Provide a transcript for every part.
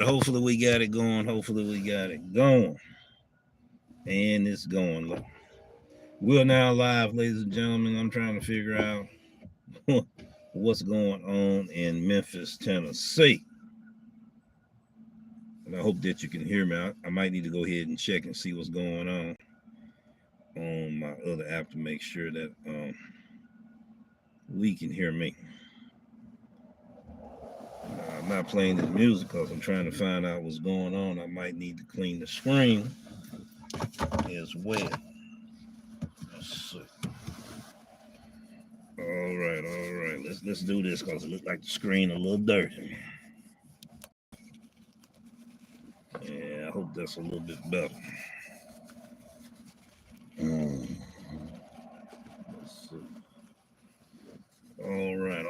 Hopefully we got it going. Hopefully we got it going. And it's going. Look. We're now live, ladies and gentlemen. I'm trying to figure out what's going on in Memphis, Tennessee. And I hope that you can hear me. I might need to go ahead and check and see what's going on my other app to make sure that we can hear me. I'm not playing this music because I'm trying to find out what's going on. I might need to clean the screen as well. Let's see. All right. Let's do this because it looks like the screen a little dirty. Yeah, I hope that's a little bit better. Let's see. All right.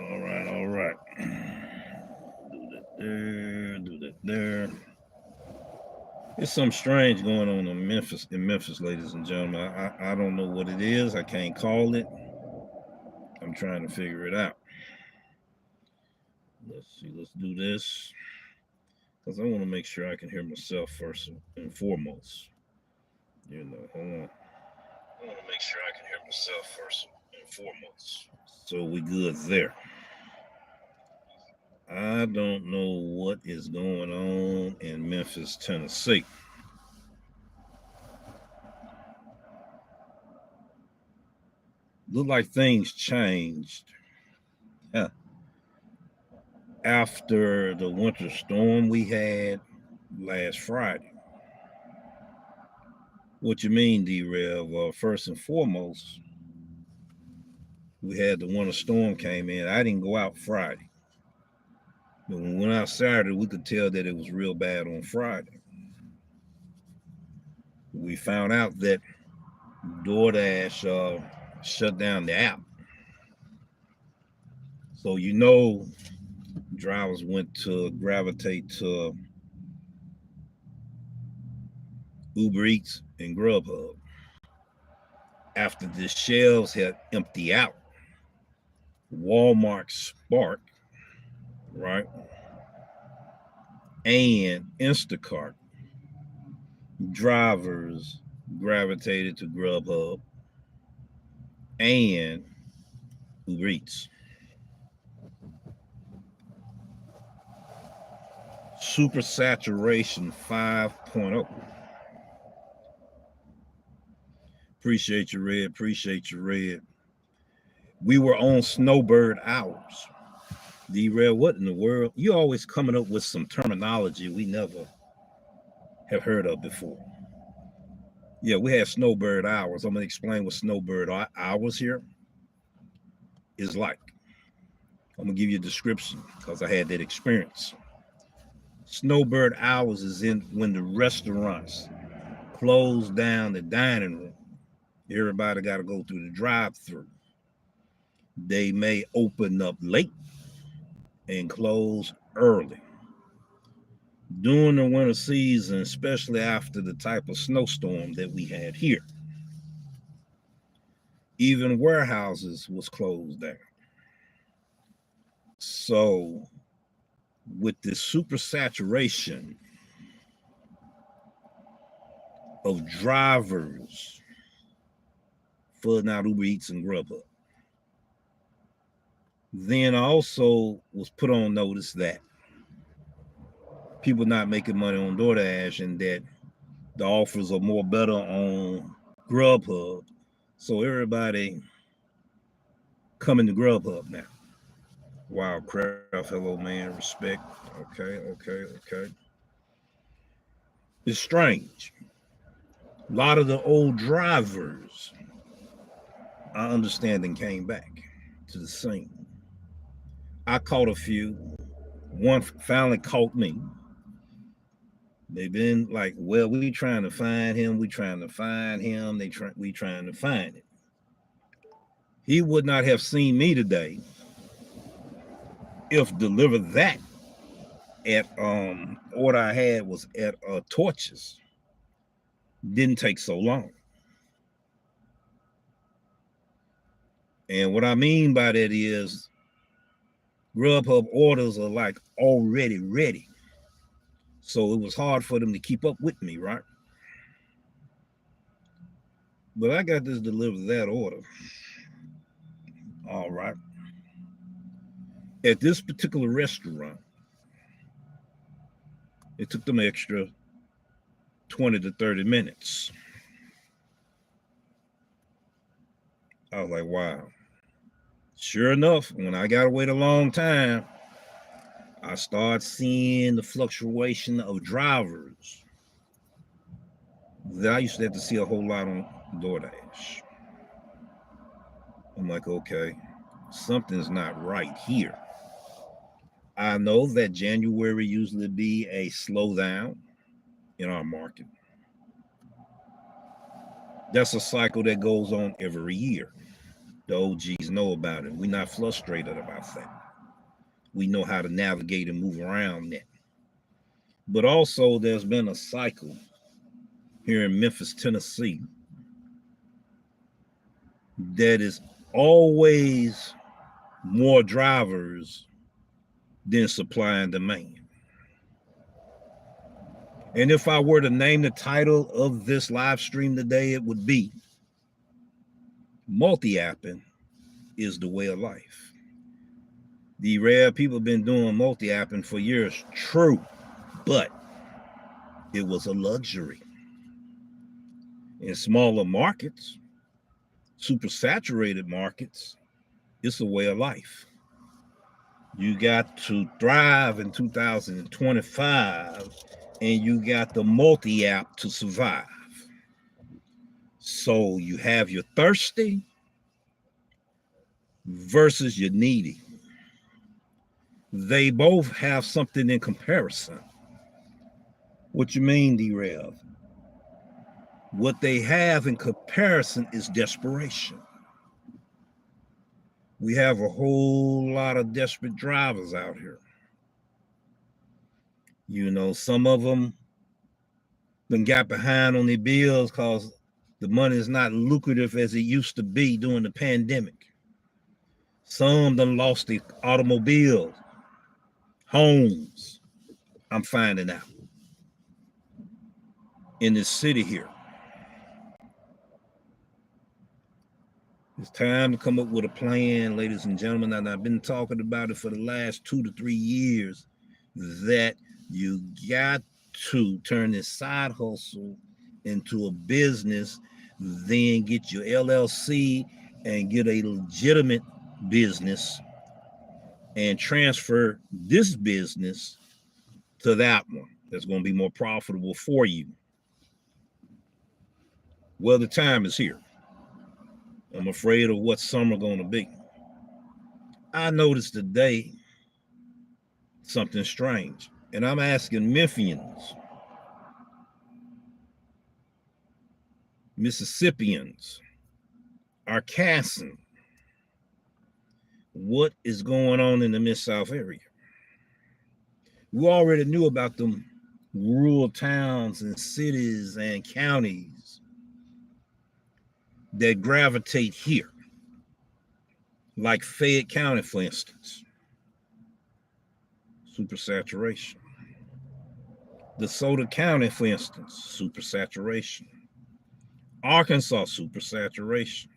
Do that there. There's something strange going on in Memphis, ladies and gentlemen. I don't know what it is. I can't call it. I'm trying to figure it out. Let's see. Let's do this because I want to make sure I can hear myself first and foremost. Hold on. I want to make sure I can hear myself first and foremost. So we good there. I don't know what is going on in Memphis, Tennessee. Look like things changed after the winter storm we had last Friday. What you mean, D-Rev? First and foremost, we had the winter storm came in. I didn't go out Friday. But when we went out Saturday, we could tell that it was real bad on Friday. We found out that Doordash shut down the app. So drivers went to gravitate to Uber Eats and Grubhub. After the shelves had emptied out, Walmart Spark, right, and Instacart drivers gravitated to Grubhub and Uber Eats. Supersaturation 5.0. Appreciate you, Red. We were on Snowbird hours. D-Red, what in the world? You always coming up with some terminology we never have heard of before. Yeah, we had Snowbird hours. I'm going to explain what Snowbird hours here is like. I'm going to give you a description because I had that experience. Snowbird hours is when the restaurants close down the dining room. Everybody got to go through the drive-thru. They may open up late and close early. During the winter season, especially after the type of snowstorm that we had here, even warehouses was closed down. So with this supersaturation of drivers flooding out Uber Eats and Grubhub, then I also was put on notice that people not making money on DoorDash and that the offers are more better on Grubhub. So everybody coming to Grubhub now. Wildcraft, hello man, respect. Okay. It's strange. A lot of the old drivers, I understand, and came back to the scene. I caught a few. One finally caught me. They've been like, well, we trying to find him. We trying to find him. We trying to find it. He would not have seen me today if DeliverThat at order I had was at Torches. Didn't take so long. And what I mean by that is Grubhub orders are like already ready. So it was hard for them to keep up with me, right? But I got this DeliverThat order. All right. At this particular restaurant, it took them extra 20 to 30 minutes. I was like, wow. Sure enough, when I got to wait a long time, I started seeing the fluctuation of drivers that I used to have to see a whole lot on Doordash. I'm like, okay, something's not right here. I know that January usually be a slowdown in our market. That's a cycle that goes on every year. The OGs know about it. We're not frustrated about that. We know how to navigate and move around that. But also, there's been a cycle here in Memphis, Tennessee, that is always more drivers than supply and demand. And if I were to name the title of this live stream today, it would be Multi-apping is the way of life. The rare people have been doing multi-apping for years, true, but it was a luxury. In smaller markets, supersaturated markets, it's a way of life. You got to thrive in 2025, and you got the multi-app to survive. So you have your thirsty versus your needy. They both have something in comparison. What you mean, D-Rev? What they have in comparison is desperation. We have a whole lot of desperate drivers out here. You know, some of them done got behind on their bills because the money is not lucrative as it used to be during the pandemic. Some done lost their automobiles, homes. I'm finding out in this city here. It's time to come up with a plan, ladies and gentlemen, and I've been talking about it for the last 2 to 3 years, that you got to turn this side hustle into a business, then get your LLC and get a legitimate business and transfer this business to that one that's going to be more profitable for you. Well, the time is here. I'm afraid of what summer going to be. I noticed today something strange, and I'm asking Memphians, Mississippians, Arkansans, what is going on in the Mid-South area? We already knew about them rural towns and cities and counties that gravitate here, like Fayette County, for instance. Supersaturation. DeSoto County, for instance, supersaturation. Arkansas, supersaturation.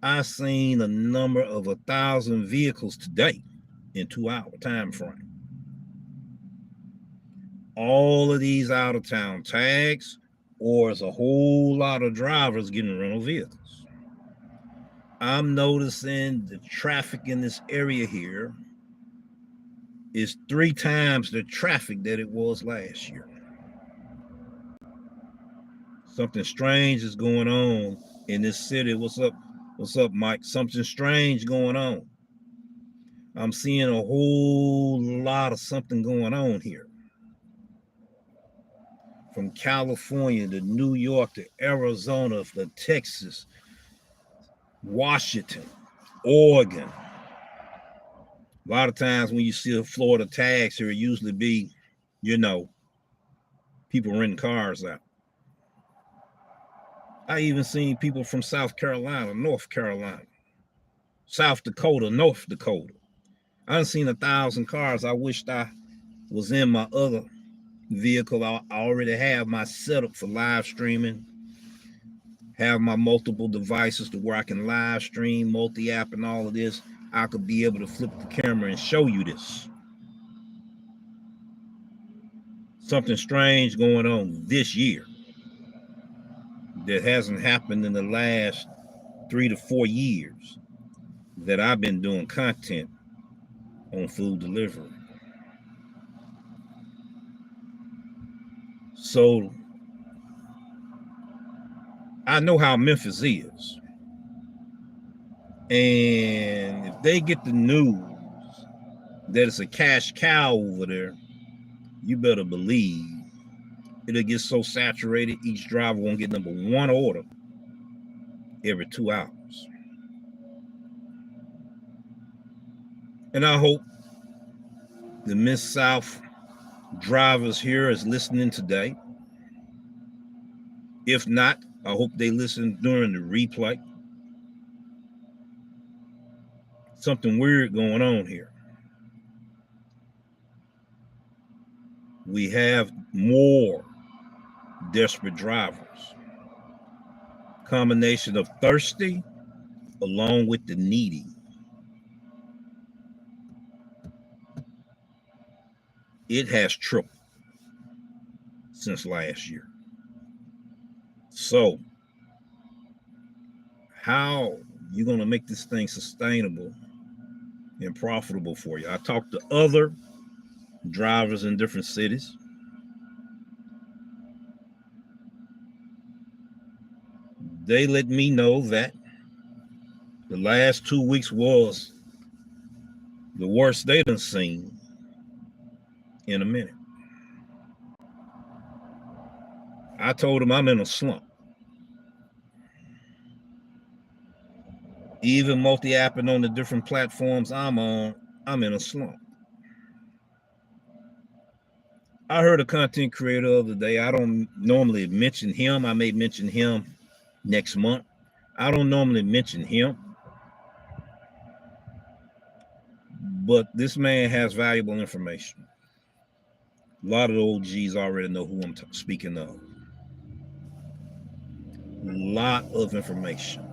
I seen a number of 1,000 vehicles today in 2-hour time frame. All of these out of town tags, or it's a whole lot of drivers getting rental vehicles. I'm noticing the traffic in this area here is 3 times the traffic that it was last year. Something strange is going on in this city. What's up? What's up, Mike? Something strange going on. I'm seeing a whole lot of something going on here. From California to New York to Arizona to Texas, Washington, Oregon. A lot of times when you see a Florida tags here, it usually be, you know, people renting cars out. I even seen people from South Carolina, North Carolina, South Dakota, North Dakota. I done seen 1,000 cars. I wished I was in my other vehicle. I already have my setup for live streaming, have my multiple devices to where I can live stream, multi-app and all of this. I could be able to flip the camera and show you this. Something strange going on this year that hasn't happened in the last 3 to 4 years that I've been doing content on food delivery. So I know how Memphis is. And if they get the news that it's a cash cow over there, you better believe it'll get so saturated, each driver won't get number one order every 2 hours. And I hope the Mid-South drivers here is listening today. If not, I hope they listen during the replay. Something weird going on here. We have more desperate drivers. Combination of thirsty along with the needy. It has tripled since last year. So how you going to make this thing sustainable and profitable for you? I talked to other drivers in different cities. They let me know that the last 2 weeks was the worst they done seen in a minute. I told them I'm in a slump. Even multi-apping on the different platforms I'm on, I'm in a slump. I heard a content creator the other day. I don't normally mention him. I may mention him next month. I don't normally mention him. But this man has valuable information. A lot of the OGs already know who I'm speaking of. A lot of information.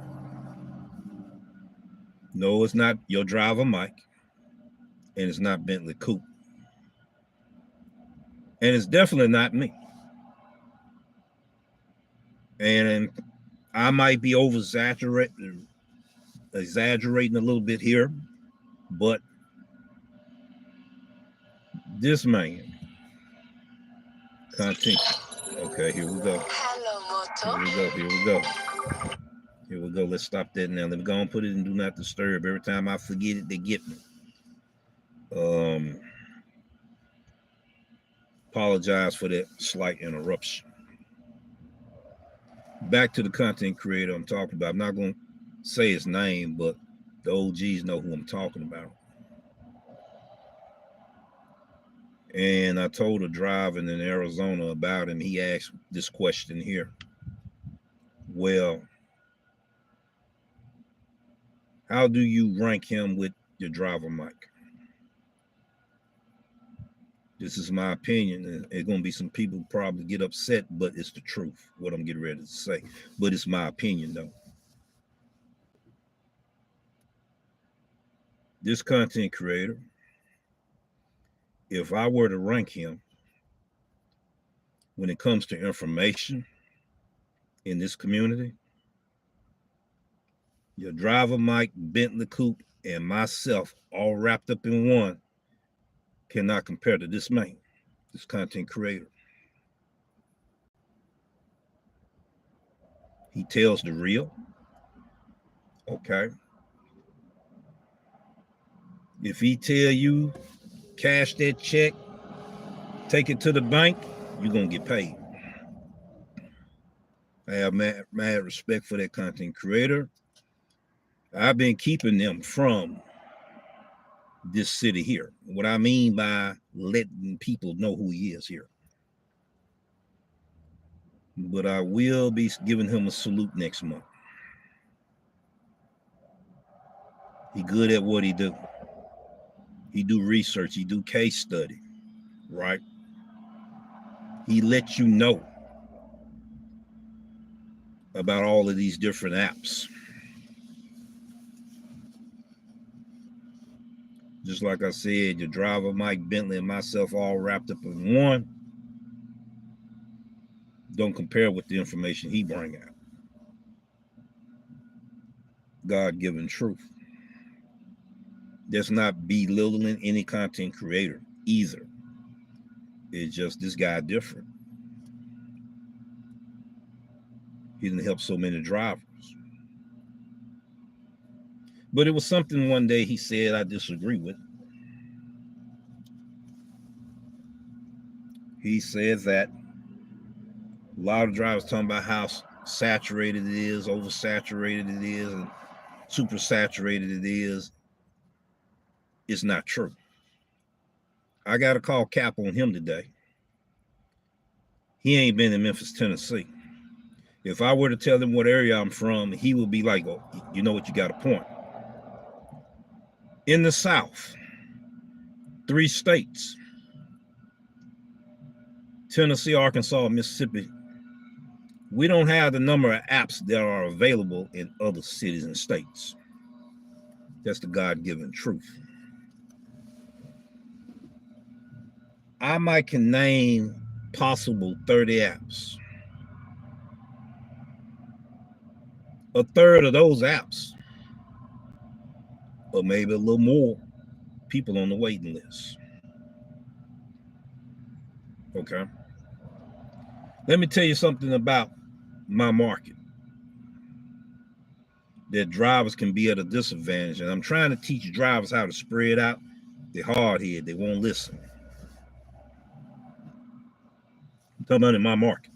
No, it's not your driver, Mike. And it's not Bentley Coupe. And it's definitely not me. And I might be exaggerating a little bit here, but this man, content. Okay, here we go. Here we go. Let's stop that now. Let me go and put it in do not disturb. Every time I forget it, they get me. Apologize for that slight interruption. Back to the content creator I'm talking about. I'm not going to say his name, but the OGs know who I'm talking about. And I told a driver in Arizona about him. He asked this question here. Well, how do you rank him with your driver, Mike? This is my opinion. And there's going to be some people who probably get upset, but it's the truth, what I'm getting ready to say. But it's my opinion, though. This content creator, if I were to rank him when it comes to information in this community, your driver, Mike, Bentley Coupe, and myself all wrapped up in one cannot compare to this man, this content creator. He tells the real. Okay. If he tell you cash that check, take it to the bank, you're going to get paid. I have mad respect for that content creator. I've been keeping them from this city here. What I mean by letting people know who he is here. But I will be giving him a salute next month. He good at what he do. He do research. He do case study. right? He lets you know about all of these different apps. Just like I said, your driver, Mike Bentley, and myself all wrapped up in one. Don't compare with the information he bring out. God-given truth. That's not belittling any content creator either. It's just this guy different. He didn't help so many drivers. But it was something one day he said I disagree with. He said that a lot of drivers talking about how saturated it is, oversaturated it is, and super saturated it is. It's not true. I got to call cap on him today. He ain't been in Memphis, Tennessee. If I were to tell him what area I'm from, he would be like, oh, you know what, you got a point. In the South, 3 states, Tennessee, Arkansas, Mississippi, we don't have the number of apps that are available in other cities and states. That's the God-given truth. I might can name possible 30 apps. A third of those apps, or maybe a little more, people on the waiting list. Okay. Let me tell you something about my market that drivers can be at a disadvantage. And I'm trying to teach drivers how to spread out. They're hard-headed. They won't listen. I'm talking about in my market.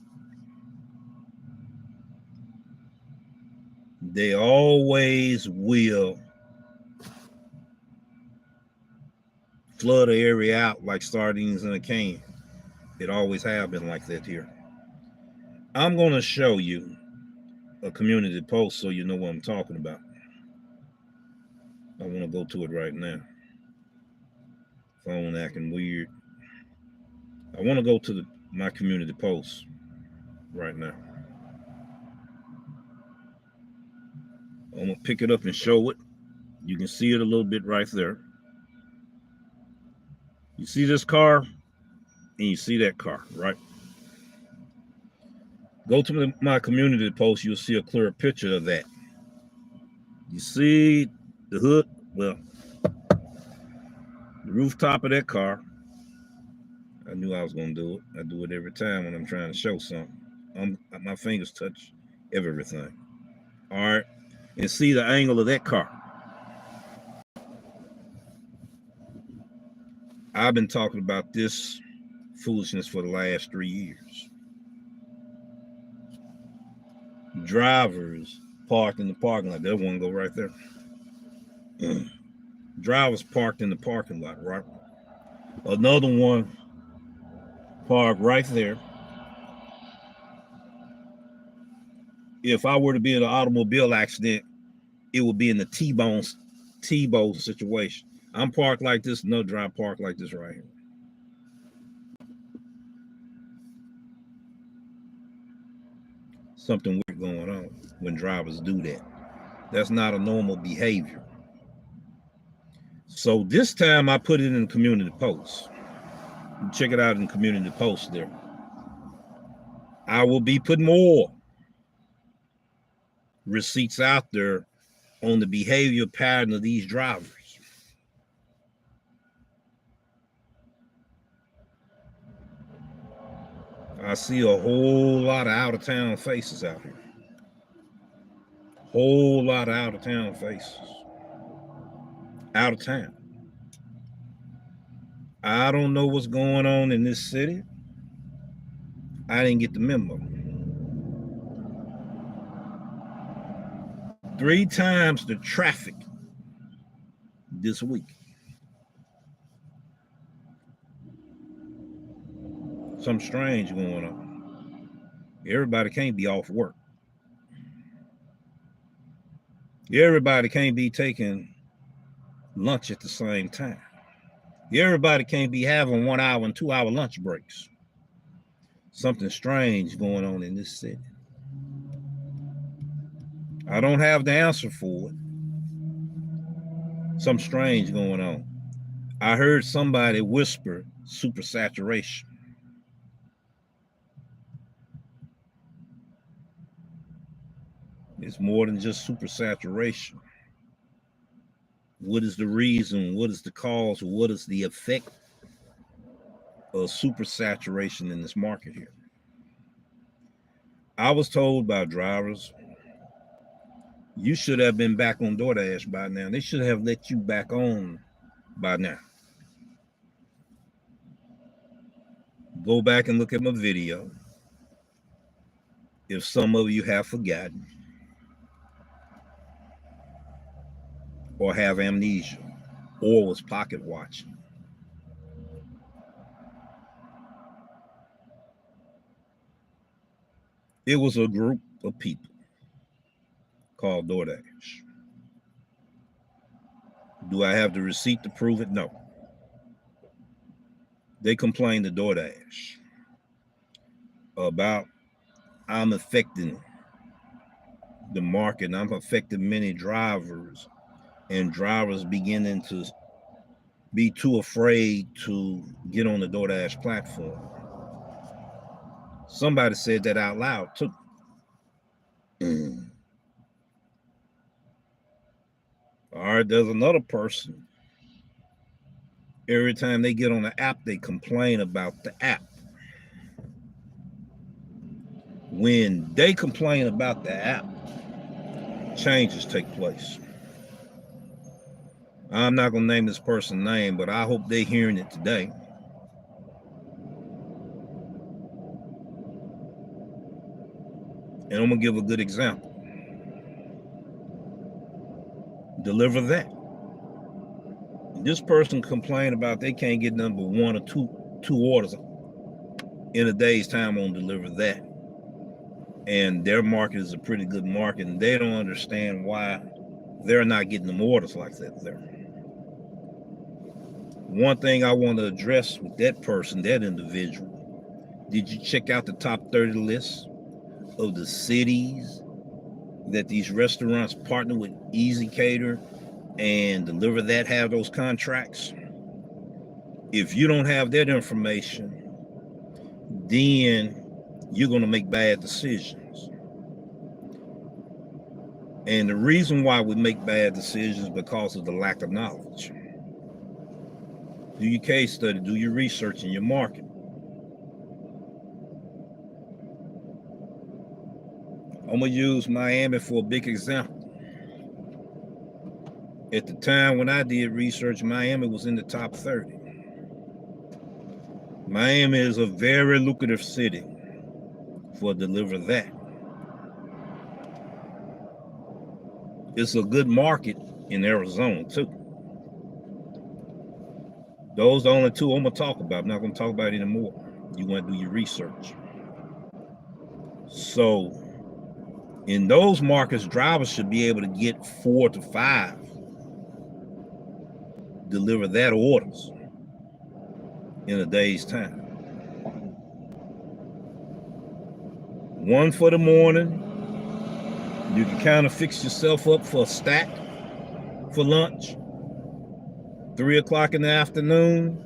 They always will flood the area out like sardines in a can. It always have been like that here. I'm going to show you a community post so you know what I'm talking about. I want to go to it right now. Phone acting weird. I want to go to my community post right now. I'm going to pick it up and show it. You can see it a little bit right there. You see this car and you see that car, right? Go to my community post. You'll see a clearer picture of that. You see the hood? Well, the rooftop of that car. I knew I was going to do it. I do it every time when I'm trying to show something. My fingers touch everything. All right. And see the angle of that car. I've been talking about this foolishness for the last 3 years. Drivers parked in the parking lot. That one go right there. Drivers parked in the parking lot, right? Another one parked right there. If I were to be in an automobile accident, it would be in the T-bone situation. I'm parked like this, another driver parked like this right here. Something weird going on when drivers do that. That's not a normal behavior. So this time I put it in the community post. Check it out in the community post there. I will be putting more receipts out there on the behavior pattern of these drivers. I see a whole lot of out-of-town faces out here. Whole lot of out-of-town faces. Out of town. I don't know what's going on in this city. I didn't get the memo. 3 times the traffic this week. Something strange going on. Everybody can't be off work. Everybody can't be taking lunch at the same time. Everybody can't be having 1 hour and 2 hour lunch breaks. Something strange going on in this city. I don't have the answer for it. Something strange going on. I heard somebody whisper supersaturation. It's more than just supersaturation. What is the reason? What is the cause? What is the effect of supersaturation in this market here? I was told by drivers, you should have been back on Doordash by now. They should have let you back on by now. Go back and look at my video. If some of you have forgotten or have amnesia or was pocket watching. It was a group of people called Doordash. Do I have the receipt to prove it? No. They complained to Doordash about I'm affecting the market and I'm affecting many drivers, and drivers beginning to be too afraid to get on the Doordash platform. Somebody said that out loud too. All right, there's another person. Every time they get on the app, they complain about the app. When they complain about the app, changes take place. I'm not going to name this person's name, but I hope they're hearing it today. And I'm going to give a good example. DeliverThat. This person complained about they can't get number 1 or 2 orders in a day's time on DeliverThat. And their market is a pretty good market, and they don't understand why they're not getting them orders like that there. One thing I want to address with that person, that individual, did you check out the top 30 list of the cities that these restaurants partner with Easy Cater and DeliverThat have those contracts? If you don't have that information, then you're going to make bad decisions. And the reason why we make bad decisions is because of the lack of knowledge. Do your case study, do your research in your market. I'm going to use Miami for a big example. At the time when I did research, Miami was in the top 30. Miami is a very lucrative city for DeliverThat. It's a good market in Arizona too. Those are the only 2 I'm going to talk about. I'm not going to talk about it anymore. You want to do your research. So in those markets, drivers should be able to get 4 to 5 DeliverThat orders in a day's time. 1 for the morning. You can kind of fix yourself up for a stack for lunch. 3 o'clock in the afternoon.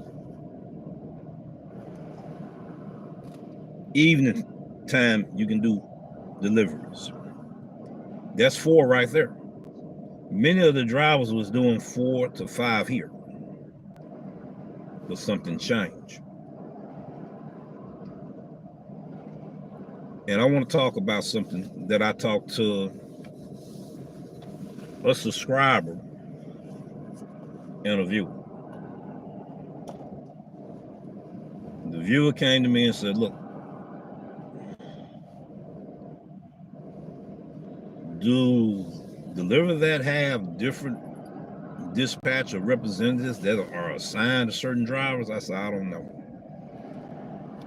Evening time, you can do deliveries. That's 4 right there. Many of the drivers was doing 4 to 5 here. But something changed. And I want to talk about something that I talked to a subscriber and a viewer. The viewer came to me and said, look, do DeliverThat have different dispatch or representatives that are assigned to certain drivers? I said, I don't know.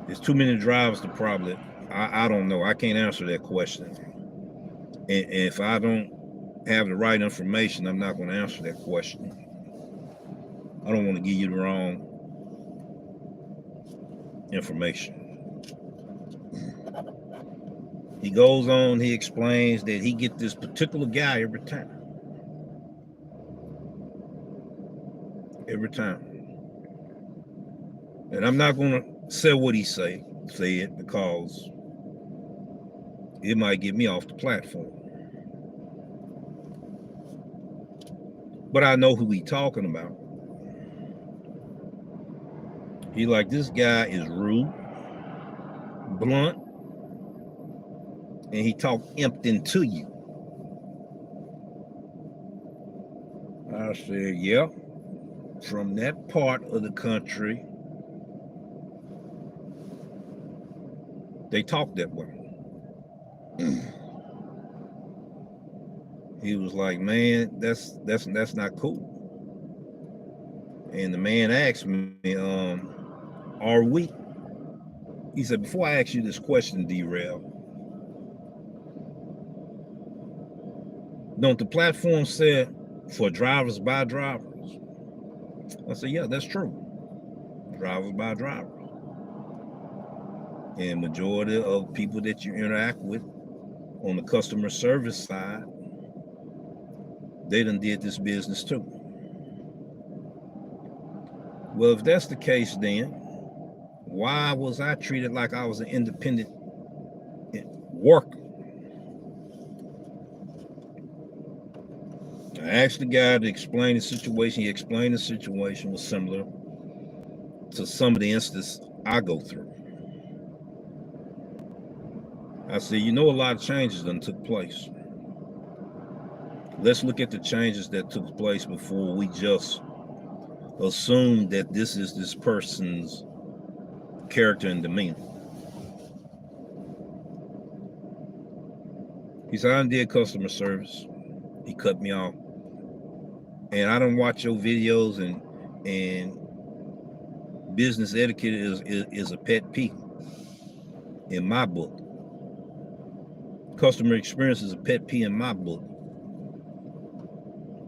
There's too many drivers to probably, I don't know. I can't answer that question. And if I don't have the right information, I'm not going to answer that question. I don't want to give you the wrong information. He goes on, he explains that he get this particular guy every time. Every time. And I'm not going to say what he say it because it might get me off the platform. But I know who he talking about. He like, this guy is rude, blunt, and he talk empty to you. I said, yeah, from that part of the country, they talk that way. He was like, man, that's not cool. And the man asked me, are we? He said, before I ask you this question, Derail, don't the platform say for drivers by drivers? I said, yeah, that's true. Drivers by drivers. And majority of people that you interact with on the customer service side, they done did this business too. Well, if that's the case, then why was I treated like I was an independent worker? I asked the guy to explain the situation. He explained the situation was similar to some of the instances I go through. I said, you know, a lot of changes done took place. Let's look at the changes that took place before we just assume that this is this person's character and demeanor. He said, I did customer service. He cut me off. And I don't watch your videos, and business etiquette is a pet peeve in my book. Customer experience is a pet peeve in my book.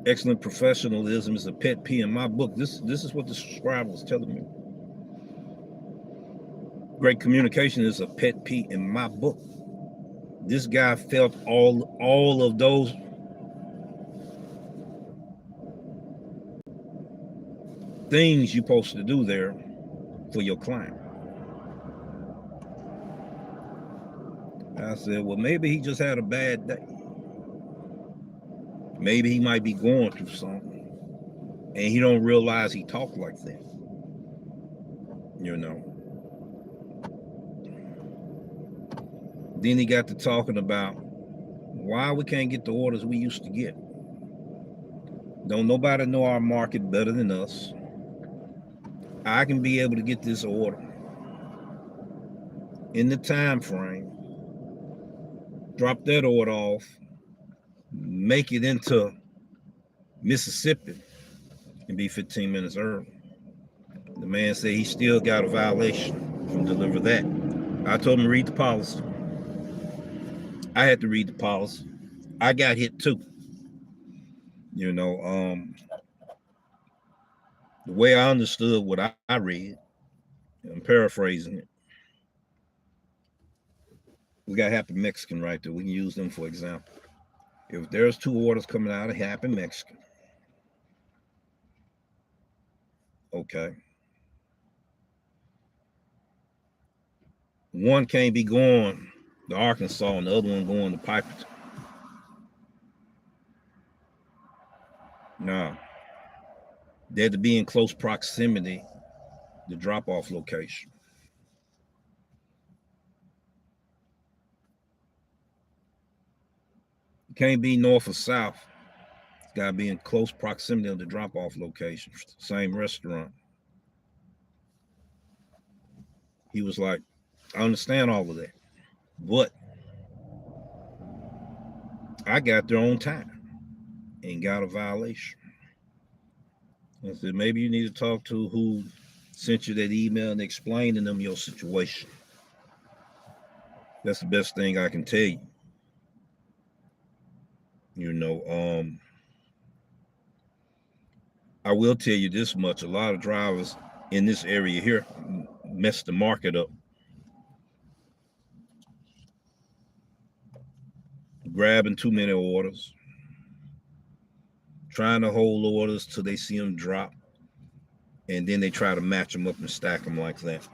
Excellent professionalism is a pet peeve in my book. This is what the subscriber was telling me. Great communication is a pet peeve in my book. This guy felt all of those things you're supposed to do there for your client. I said, well, maybe he just had a bad day. Maybe he might be going through something, and he don't realize he talked like that. You know. Then he got to talking about why we can't get the orders we used to get. Don't nobody know our market better than us. I can be able to get this order in the time frame, drop that order off, make it into Mississippi, and be 15 minutes early. The man said he still got a violation from DeliverThat. I told him to read the policy. I had to read the policy. I got hit too. You know, the way I understood what I read, I'm paraphrasing it. We got Happy Mexican right there. We can use them for example. If there's two orders coming out of Happy Mexican, okay, one can't be going to Arkansas and the other one going to Piperton. No, they had to be in close proximity to drop-off location. It can't be north or south. It's got to be in close proximity of the drop-off location. Same restaurant. He was like, I understand all of that, but I got there on time and got a violation. I said, maybe you need to talk to who sent you that email and explain to them your situation. That's the best thing I can tell you. You know, I will tell you this much: a lot of drivers in this area here mess the market up, grabbing too many orders, trying to hold orders till they see them drop, and then they try to match them up and stack them like that.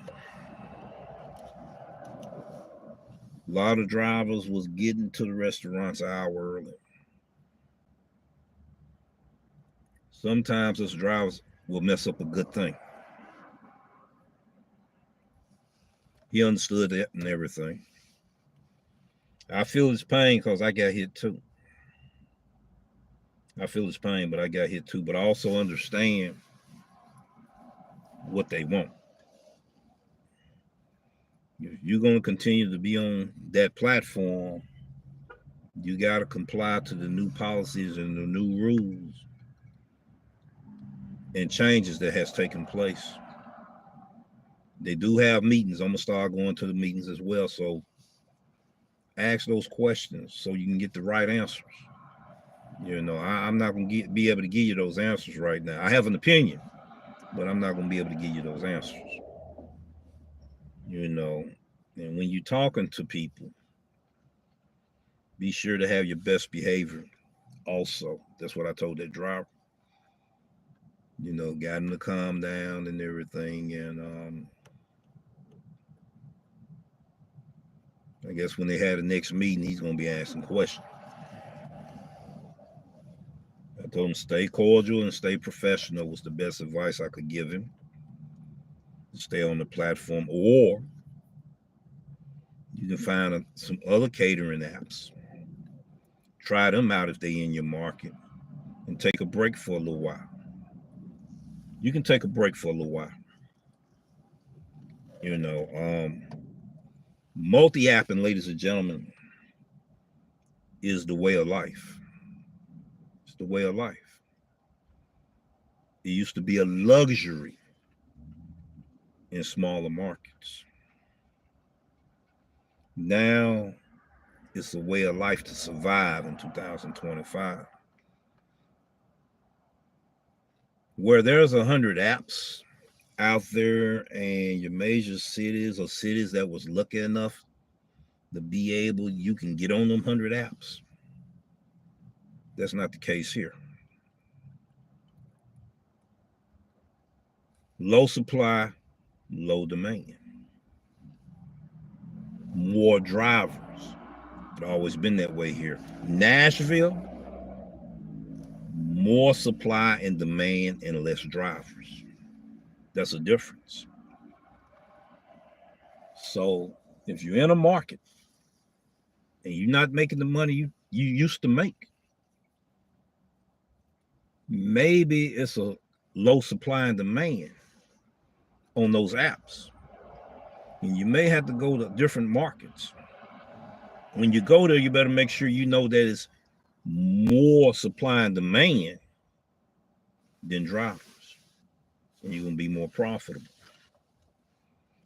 A lot of drivers was getting to the restaurants an hour early. Sometimes those drivers will mess up a good thing. He understood that and everything. I feel his pain because I got hit too. I feel his pain, but I got hit too. But I also understand what they want. If you're going to continue to be on that platform, you got to comply to the new policies and the new rules and changes that has taken place. They do have meetings. I'm going to start going to the meetings as well. So ask those questions so you can get the right answers. You know, I'm not going to be able to give you those answers right now. I have an opinion, but I'm not going to be able to give you those answers. You know, and when you're talking to people, be sure to have your best behavior also. That's what I told that driver. You know, got him to calm down and everything. And I guess when they had the next meeting, he's going to be asking questions. I told him stay cordial and stay professional was the best advice I could give him. Stay on the platform, or you can find some other catering apps. Try them out if they're in your market and take a break for a little while. You can take a break for a little while. You know, multi-apping, ladies and gentlemen, is the way of life. It's the way of life. It used to be a luxury in smaller markets. Now it's a way of life to survive in 2025. Where there's 100 apps out there and your major cities or cities that was lucky enough to be able, you can get on them 100 apps. That's not the case here. Low supply, low demand. More drivers. It's always been that way here. Nashville, more supply and demand and less drivers. That's a difference. So if you're in a market and you're not making the money you used to make, maybe it's a low supply and demand on those apps. And you may have to go to different markets. When you go there, you better make sure you know that it's more supply and demand than drivers. And you're going to be more profitable.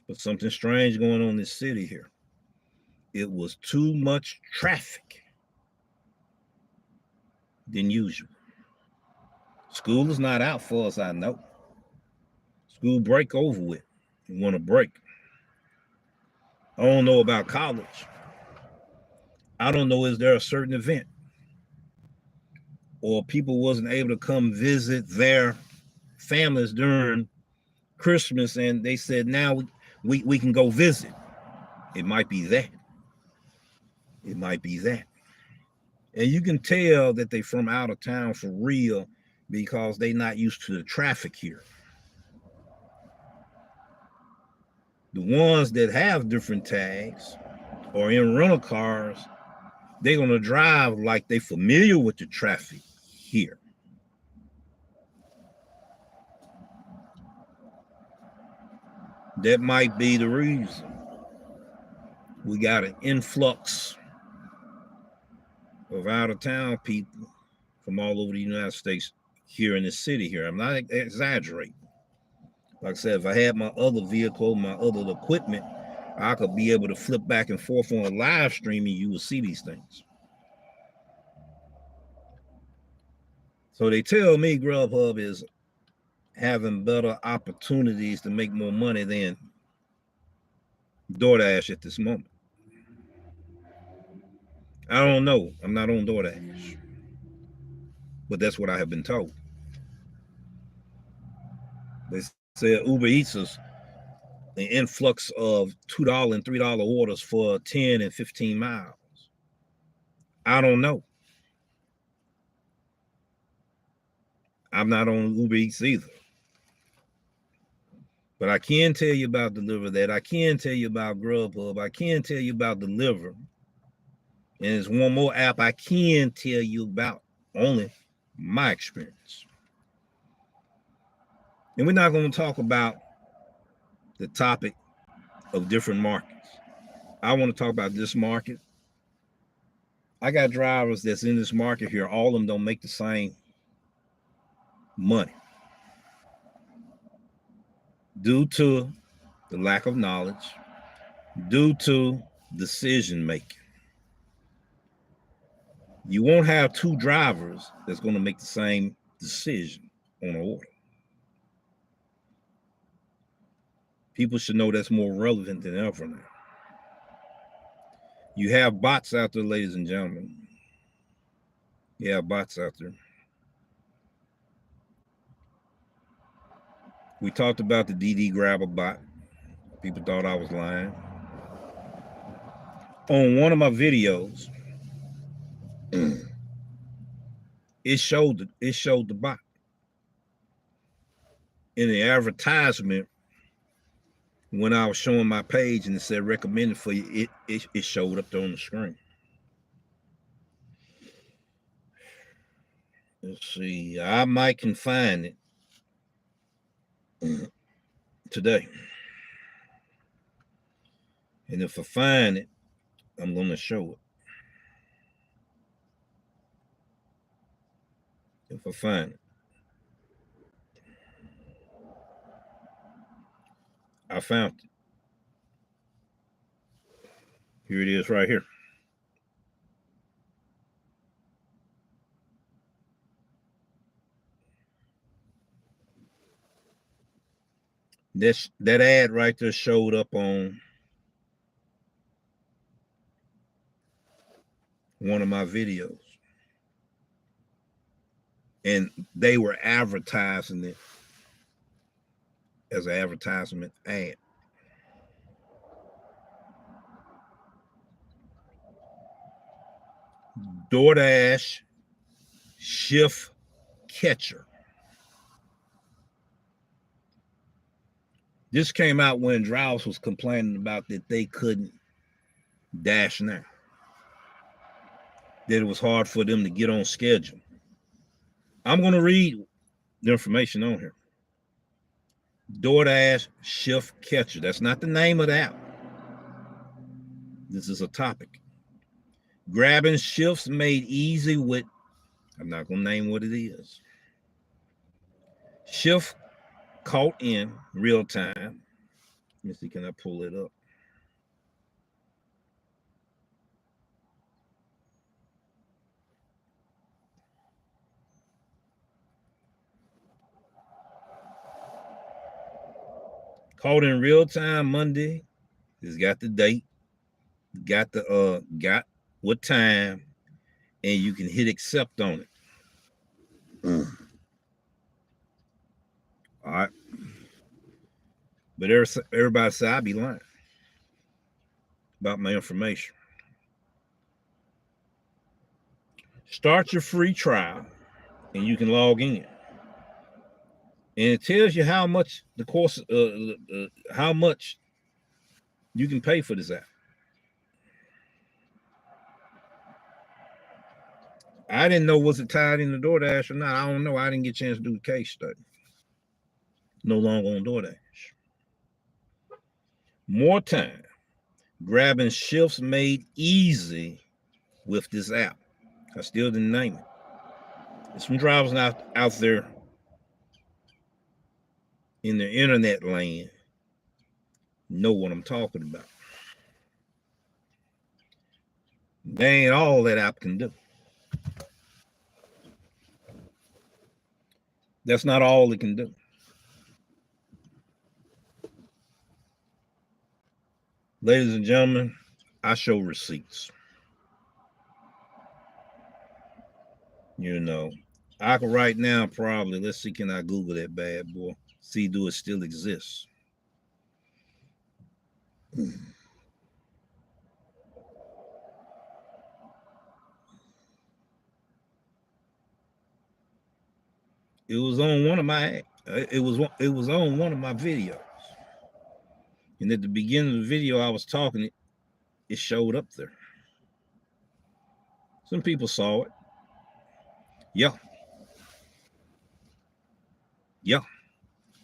But something strange going on in this city here. It was too much traffic than usual. School is not out for us, I know. School break over with. You want a break. I don't know about college. I don't know, is there a certain event or people wasn't able to come visit their families during Christmas and they said now we can go visit. It might be that. It might be that. And you can tell that they from out of town for real because they not used to the traffic here. The ones that have different tags or in rental cars, they're going to drive like they familiar with the traffic here. That might be the reason we got an influx of out-of-town people from all over the United States here in the city here. I'm not exaggerating. Like I said, if I had my other vehicle, my other equipment, I could be able to flip back and forth on a live stream and you will see these things. So they tell me Grubhub is having better opportunities to make more money than Doordash at this moment. I don't know. I'm not on Doordash, but that's what I have been told. They said Uber Eats is an influx of $2 and $3 orders for 10 and 15 miles. I don't know. I'm not on Uber Eats either. But I can tell you about DeliverThat. I can tell you about Grubhub. I can tell you about Deliver. And there's one more app I can tell you about, only my experience. And we're not going to talk about the topic of different markets. I want to talk about this market. I got drivers that's in this market here. All of them don't make the same money due to the lack of knowledge, due to decision making. You won't have two drivers that's going to make the same decision on an order. People should know that's more relevant than ever now. You have bots out there, ladies and gentlemen. You have bots out there. We talked about the DD Grabber bot. People thought I was lying. On one of my videos, it showed the bot. In the advertisement, when I was showing my page and it said recommended for you, it showed up there on the screen. Let's see, I might can find it today. And if I find it, I'm going to show it. If I find it. I found it. Here it is right here. That ad right there showed up on one of my videos. And they were advertising it as an advertisement ad. Doordash shift catcher. This came out when drivers was complaining about that they couldn't dash now. That it was hard for them to get on schedule. I'm going to read the information on here. Doordash shift catcher. That's not the name of the app. This is a topic. Grabbing shifts made easy with, I'm not going to name what it is. Shift caught in real time. Let me see, can I pull it up? Caught in real time Monday. It's got the date, got what time, and you can hit accept on it. All right. But everybody said I'd be lying about my information. Start your free trial and you can log in. And it tells you how much the course, how much you can pay for this app. I didn't know was it tied into DoorDash or not. I don't know. I didn't get a chance to do the case study. No longer on DoorDash. More time. Grabbing shifts made easy with this app. I still didn't name it. There's some drivers out there in the internet land know what I'm talking about. That ain't all that app can do. That's not all it can do. Ladies and gentlemen, I show receipts. You know, I could right now probably, let's see, can I Google that bad boy? See, do it still exists? It was on one of my, it was on one of my videos. And at the beginning of the video, I was talking, it showed up there. Some people saw it. Yeah. Yeah.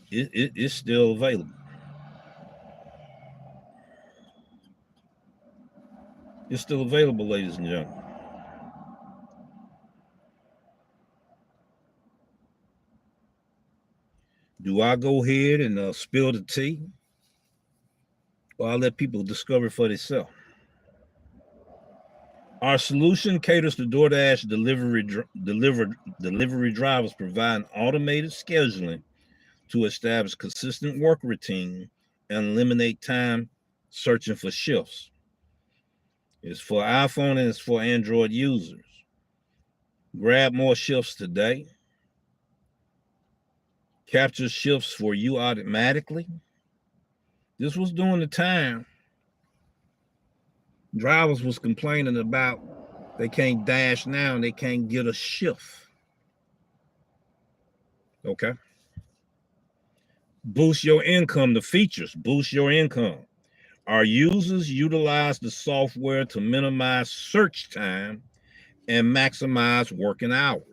It's still available. It's still available, ladies and gentlemen. Do I go ahead and spill the tea? Or I let people discover for themselves? Our solution caters to Doordash delivery drivers, providing automated scheduling to establish consistent work routine and eliminate time searching for shifts. It's for iPhone and it's for Android users. Grab more shifts today. Capture shifts for you automatically. This was during the time drivers was complaining about they can't dash now and they can't get a shift. Okay. Boost your income. The features boost your income. Our users utilize the software to minimize search time and maximize working hours.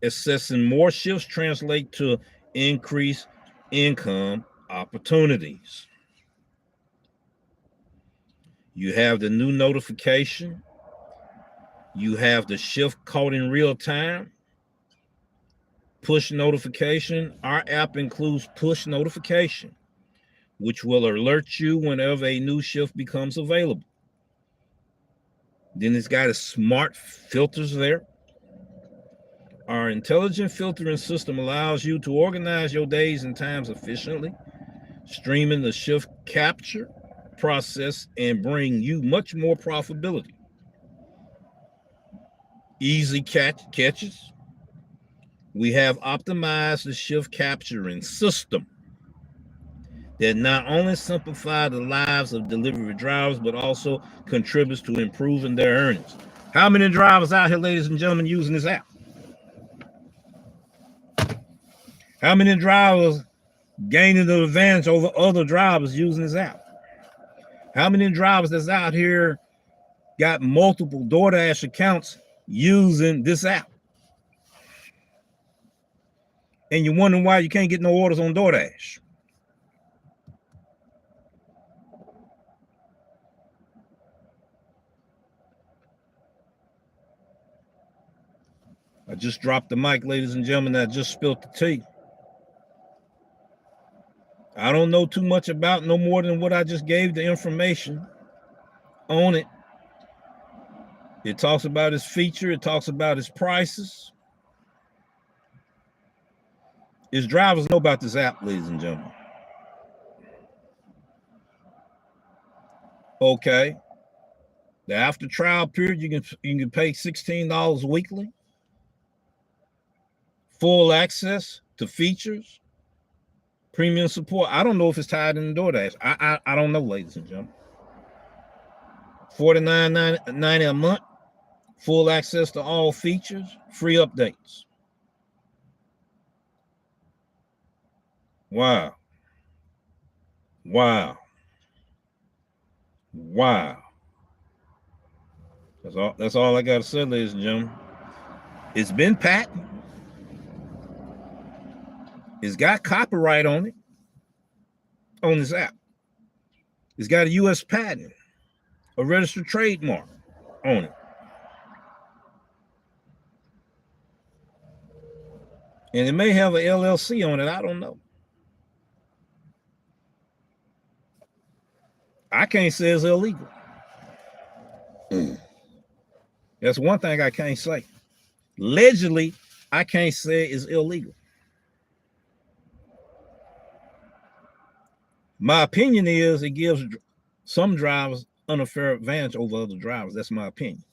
Accessing more shifts translate to increased income opportunities. You have the new notification. You have the shift caught in real time. Push notification. Our app includes push notification, which will alert you whenever a new shift becomes available. Then it's got a smart filters there. Our intelligent filtering system allows you to organize your days and times efficiently, streaming the shift capture process and bring you much more profitability. Easy catches. We have optimized the shift capturing system that not only simplify the lives of delivery drivers, but also contributes to improving their earnings. How many drivers out here, ladies and gentlemen, using this app? How many drivers gaining the advantage over other drivers using this app? How many drivers that's out here got multiple DoorDash accounts using this app? And you're wondering why you can't get no orders on DoorDash. I just dropped the mic, ladies and gentlemen. I just spilled the tea. I don't know too much about no more than what I just gave the information on it. It talks about its feature. It talks about its prices. Its drivers know about this app, ladies and gentlemen. Okay. The after trial period, you can pay $16 weekly. Full access to features, premium support. I don't know if it's tied in the DoorDash. I don't know, ladies and gentlemen. $49.90 a month. Full access to all features, free updates. Wow. Wow. Wow. That's all I got to say, ladies and gentlemen. It's been patented. It's got copyright on it, on this app. It's got a U.S. patent, a registered trademark on it. And it may have an LLC on it. I don't know. I can't say it's illegal. That's one thing I can't say. Allegedly, I can't say it's illegal. My opinion is it gives some drivers unfair advantage over other drivers. That's my opinion.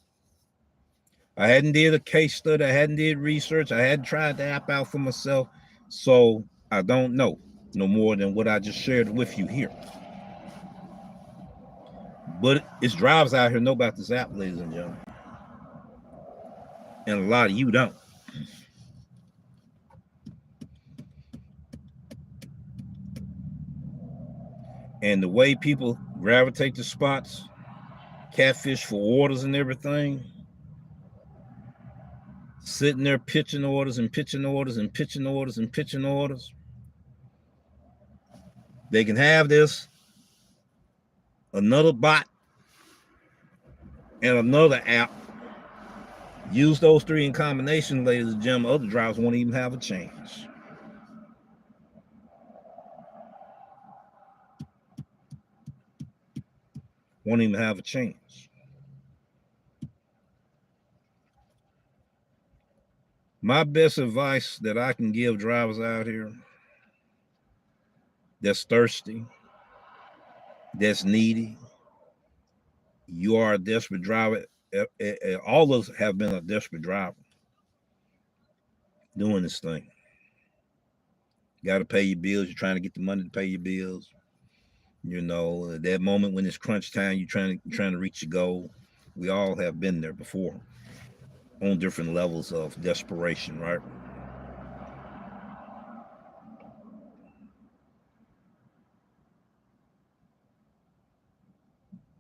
I hadn't did a case study. I hadn't did research. I hadn't tried the app out for myself. So I don't know no more than what I just shared with you here. But it's drivers out here know about this app, ladies and gentlemen. And a lot of you don't. And the way people gravitate to spots, catfish for orders and everything, sitting there pitching orders and pitching orders and pitching orders and pitching orders. They can have this, another bot, and another app. Use those three in combination, ladies and gentlemen. Other drivers won't even have a chance. Won't even have a chance. My best advice that I can give drivers out here that's thirsty, that's needy, you are a desperate driver. All of us have been a desperate driver doing this thing. Got to pay your bills. You're trying to get the money to pay your bills. You know, that moment when it's crunch time, you're trying to reach your goal. We all have been there before on different levels of desperation, right?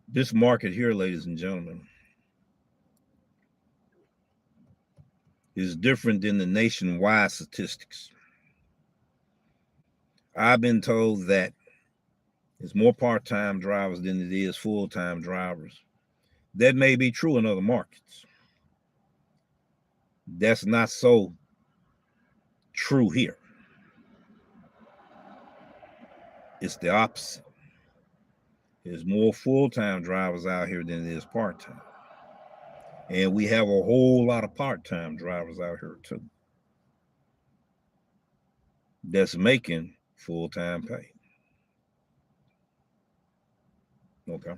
This market here, ladies and gentlemen, is different than the nationwide statistics. I've been told that it's more part-time drivers than it is full-time drivers. That may be true in other markets. That's not so true here. It's the opposite. There's more full-time drivers out here than it is part-time. And we have a whole lot of part-time drivers out here too that's making full-time pay. Okay.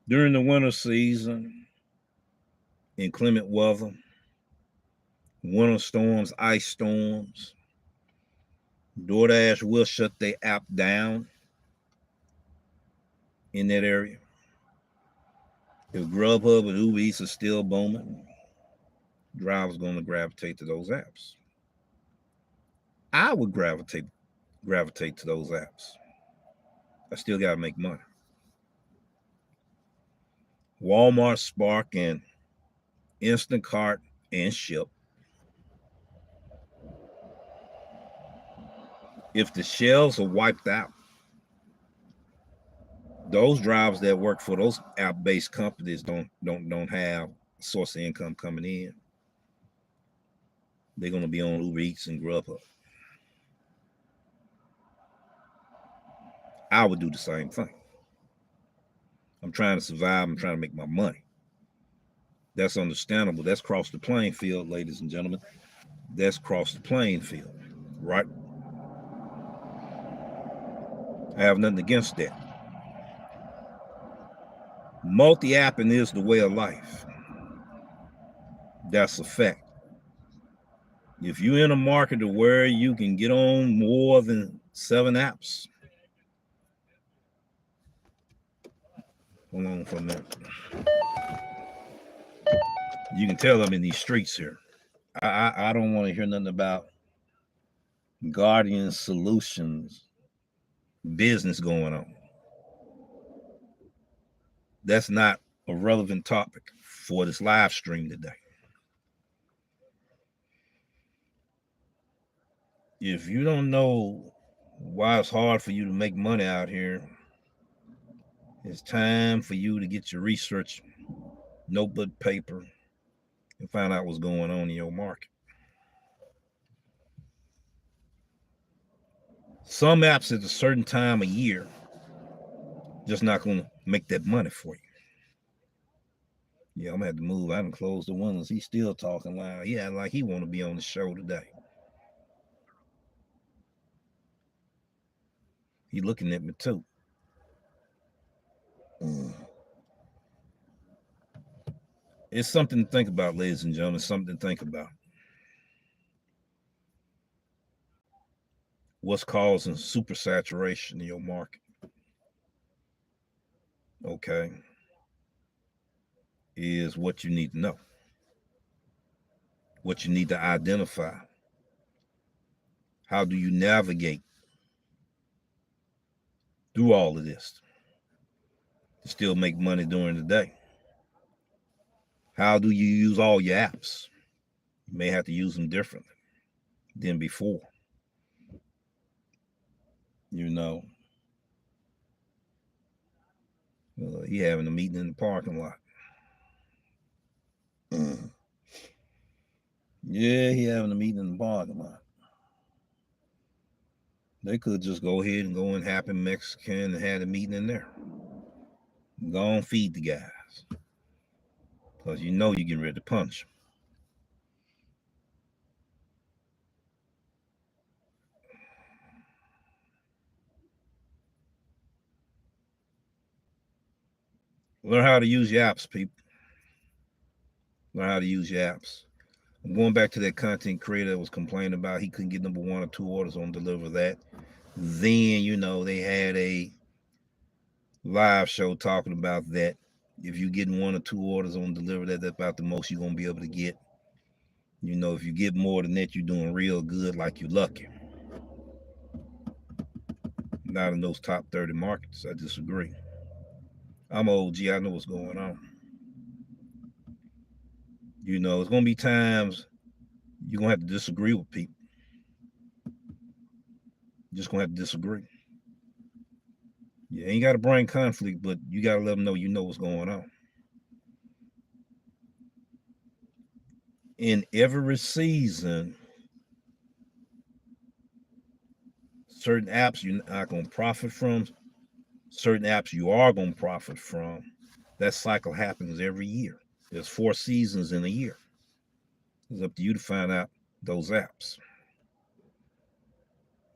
During the winter season, inclement weather, winter storms, ice storms, Doordash will shut their app down in that area. If Grubhub and Uber Eats are still booming, drivers going to gravitate to those apps. I would gravitate to those apps. I still got to make money. Walmart, Spark, and Instacart and Ship. If the shelves are wiped out, those drivers that work for those app-based companies don't have a source of income coming in. They're going to be on Uber Eats and Grubhub. I would do the same thing. I'm trying to survive. I'm trying to make my money. That's understandable. That's crossed the playing field, ladies and gentlemen. That's crossed the playing field, right? I have nothing against that. Multi-apping is the way of life. That's a fact. If you're in a market to where you can get on more than 7 apps, hold on for a minute. You can tell I'm in these streets here. I don't want to hear nothing about Guardian Solutions business going on. That's not a relevant topic for this live stream today. If you don't know why it's hard for you to make money out here, it's time for you to get your research notebook, paper, and find out what's going on in your market. Some apps at a certain time of year just not going to make that money for you. Yeah, I'm gonna have to move. I done closed the windows. He's still talking loud. Yeah, like he want to be on the show today. He looking at me too. Mm. It's something to think about, ladies and gentlemen. Something to think about. What's causing supersaturation in your market? Okay, is what you need to know. What you need to identify. How do you navigate through all of this to still make money during the day? How do you use all your apps? You may have to use them differently than before. You know, he having a meeting in the parking lot. Yeah, he having a meeting in the parking lot. They could just go ahead and go in Happy Mexican and have a meeting in there. Go on, feed the guys. Because you know you're getting ready to punch them. Learn how to use your apps, people. Learn how to use your apps. I'm going back to that content creator that was complaining about he couldn't get number 1 or 2 orders on DeliverThat. Then, they had a live show talking about that. If you're getting 1 or 2 orders on DeliverThat, that's about the most you're going to be able to get. If you get more than that, you're doing real good, like you're lucky. Not in those top 30 markets. I disagree. I'm OG. I know what's going on. It's going to be times you're going to have to disagree with people. You're just going to have to disagree. You ain't got to bring conflict, but you got to let them know you know what's going on. In every season, certain apps you're not going to profit from, certain apps you are going to profit from. That cycle happens every year. There's 4 seasons in a year. It's up to you to find out those apps.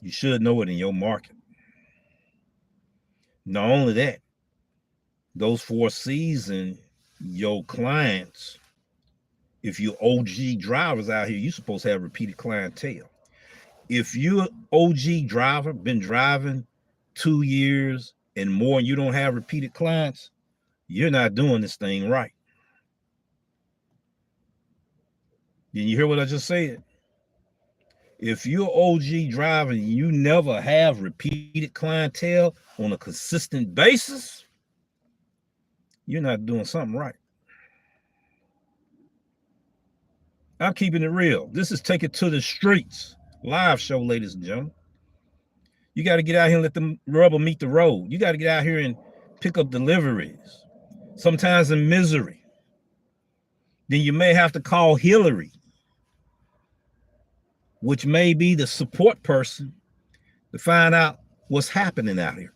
You should know it in your market. Not only that, those 4 seasons, your clients, if you're OG drivers out here, you're supposed to have repeated clientele. If you're OG driver, been driving 2 years and more, and you don't have repeated clients, you're not doing this thing right. Did you hear what I just said? If you're OG driver and you never have repeated clientele on a consistent basis, you're not doing something right. I'm keeping it real. This is Take It to the Streets live show, ladies and gentlemen. You got to get out here and let the rubber meet the road. You got to get out here and pick up deliveries, sometimes in misery. Then you may have to call Hillary, which may be the support person, to find out what's happening out here.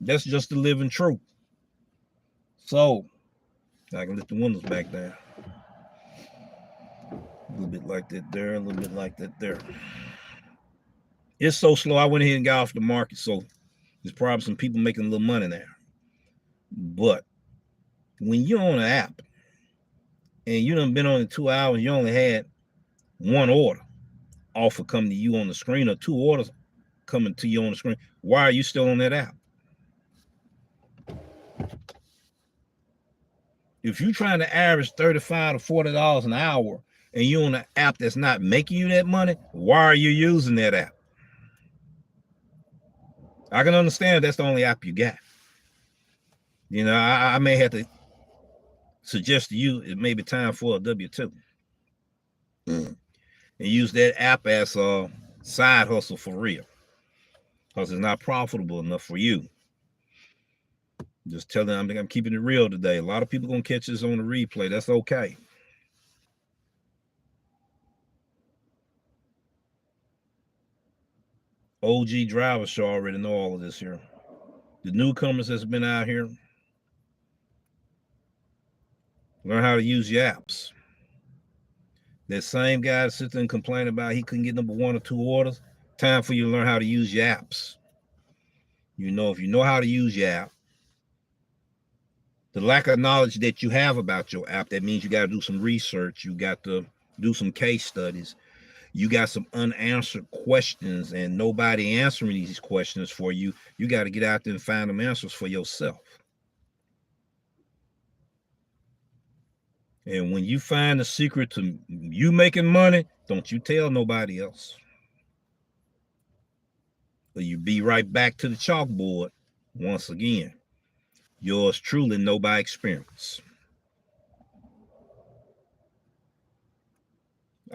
That's just the living truth. So I can lift the windows back down. A little bit like that there, a little bit like that there. It's so slow. I went ahead and got off the market, so there's probably some people making a little money there. But when you're on an app and you done been on it 2 hours, you only had 1 order offer coming to you on the screen, or 2 orders coming to you on the screen, why are you still on that app? If you're trying to average $35 to $40 an hour and you're on an app that's not making you that money, why are you using that app? I can understand that's the only app you got. I may have to suggest to you it may be time for a W-2. And use that app as a side hustle for real, because it's not profitable enough for you. Just tell them I'm keeping it real today. A lot of people gonna catch this on the replay. That's okay. OG drivers should already know all of this here. The newcomers that's been out here, learn how to use your apps. That same guy that sits there and complain about he couldn't get number 1 or 2 orders, time for you to learn how to use your apps. You know, if you know how to use your app, the lack of knowledge that you have about your app, that means you got to do some research. You got to do some case studies. You got some unanswered questions and nobody answering these questions for you. You got to get out there and find them answers for yourself. And when you find the secret to you making money, don't you tell nobody else. Or you be right back to the chalkboard once again. Yours truly, know by experience.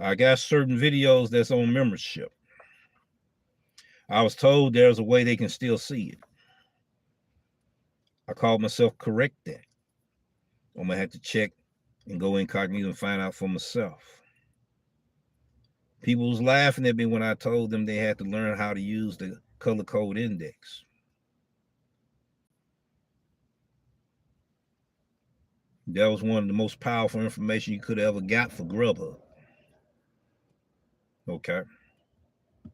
I got certain videos that's on membership. I was told there's a way they can still see it. I called myself correct that. I'm gonna have to check and go incognito and find out for myself. People was laughing at me when I told them they had to learn how to use the color code index. That was one of the most powerful information you could have ever got for Grubhub. Okay.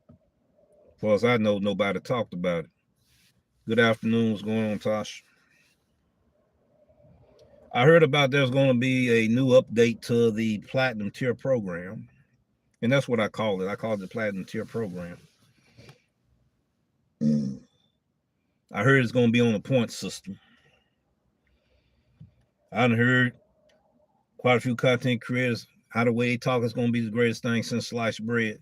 As far as I know, nobody talked about it. Good afternoon. What's going on, Tosh? I heard about there's going to be a new update to the Platinum Tier program. And that's what I call it. I call it the Platinum Tier program. I heard it's going to be on a point system. I done heard quite a few content creators, how the way they talk is going to be the greatest thing since sliced bread.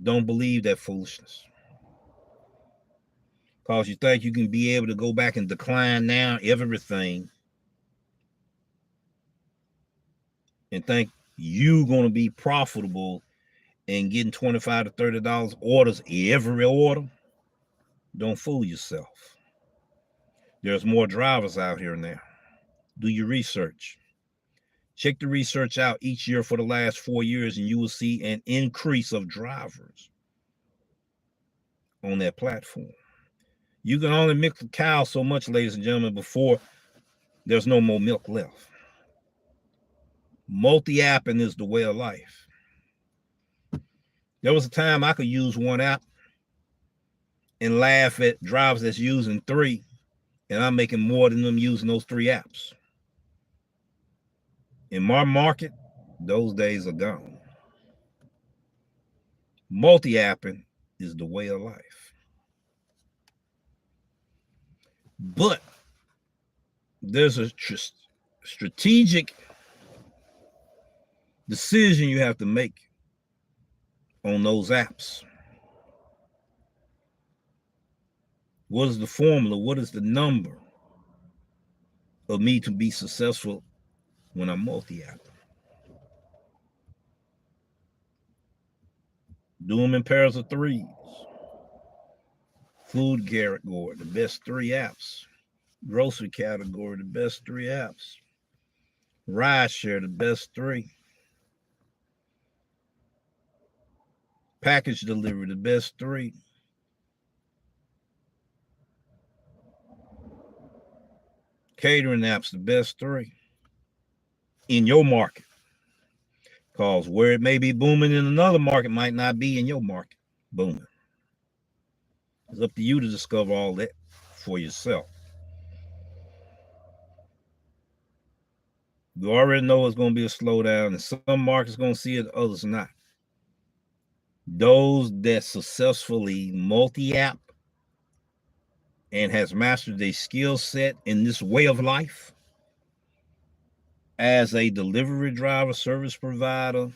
Don't believe that foolishness. Because you think you can be able to go back and decline now everything and think you going to be profitable and getting $25 to $30 orders every order. Don't fool yourself. There's more drivers out here now. Do your research. Check the research out each year for the last 4 years, and you will see an increase of drivers on that platform. You can only milk the cow so much, ladies and gentlemen, before there's no more milk left. Multi-apping is the way of life. There was a time I could use one app and laugh at drivers that's using 3, and I'm making more than them using those 3 apps. In my market, those days are gone. Multi-apping is the way of life. But there's a strategic decision you have to make on those apps. What is the formula? What is the number of me to be successful when I'm multi-apping? Do them in pairs of 3s. Food category, the best 3 apps. Grocery category, the best 3 apps. Ride share, the best 3. Package delivery, the best 3. Catering apps, the best 3 in your market. Because where it may be booming in another market might not be in your market booming. It's up to you to discover all that for yourself. You already know it's going to be a slowdown, and some markets going to see it, others not. Those that successfully multi-app and has mastered their skill set in this way of life as a delivery driver, service provider,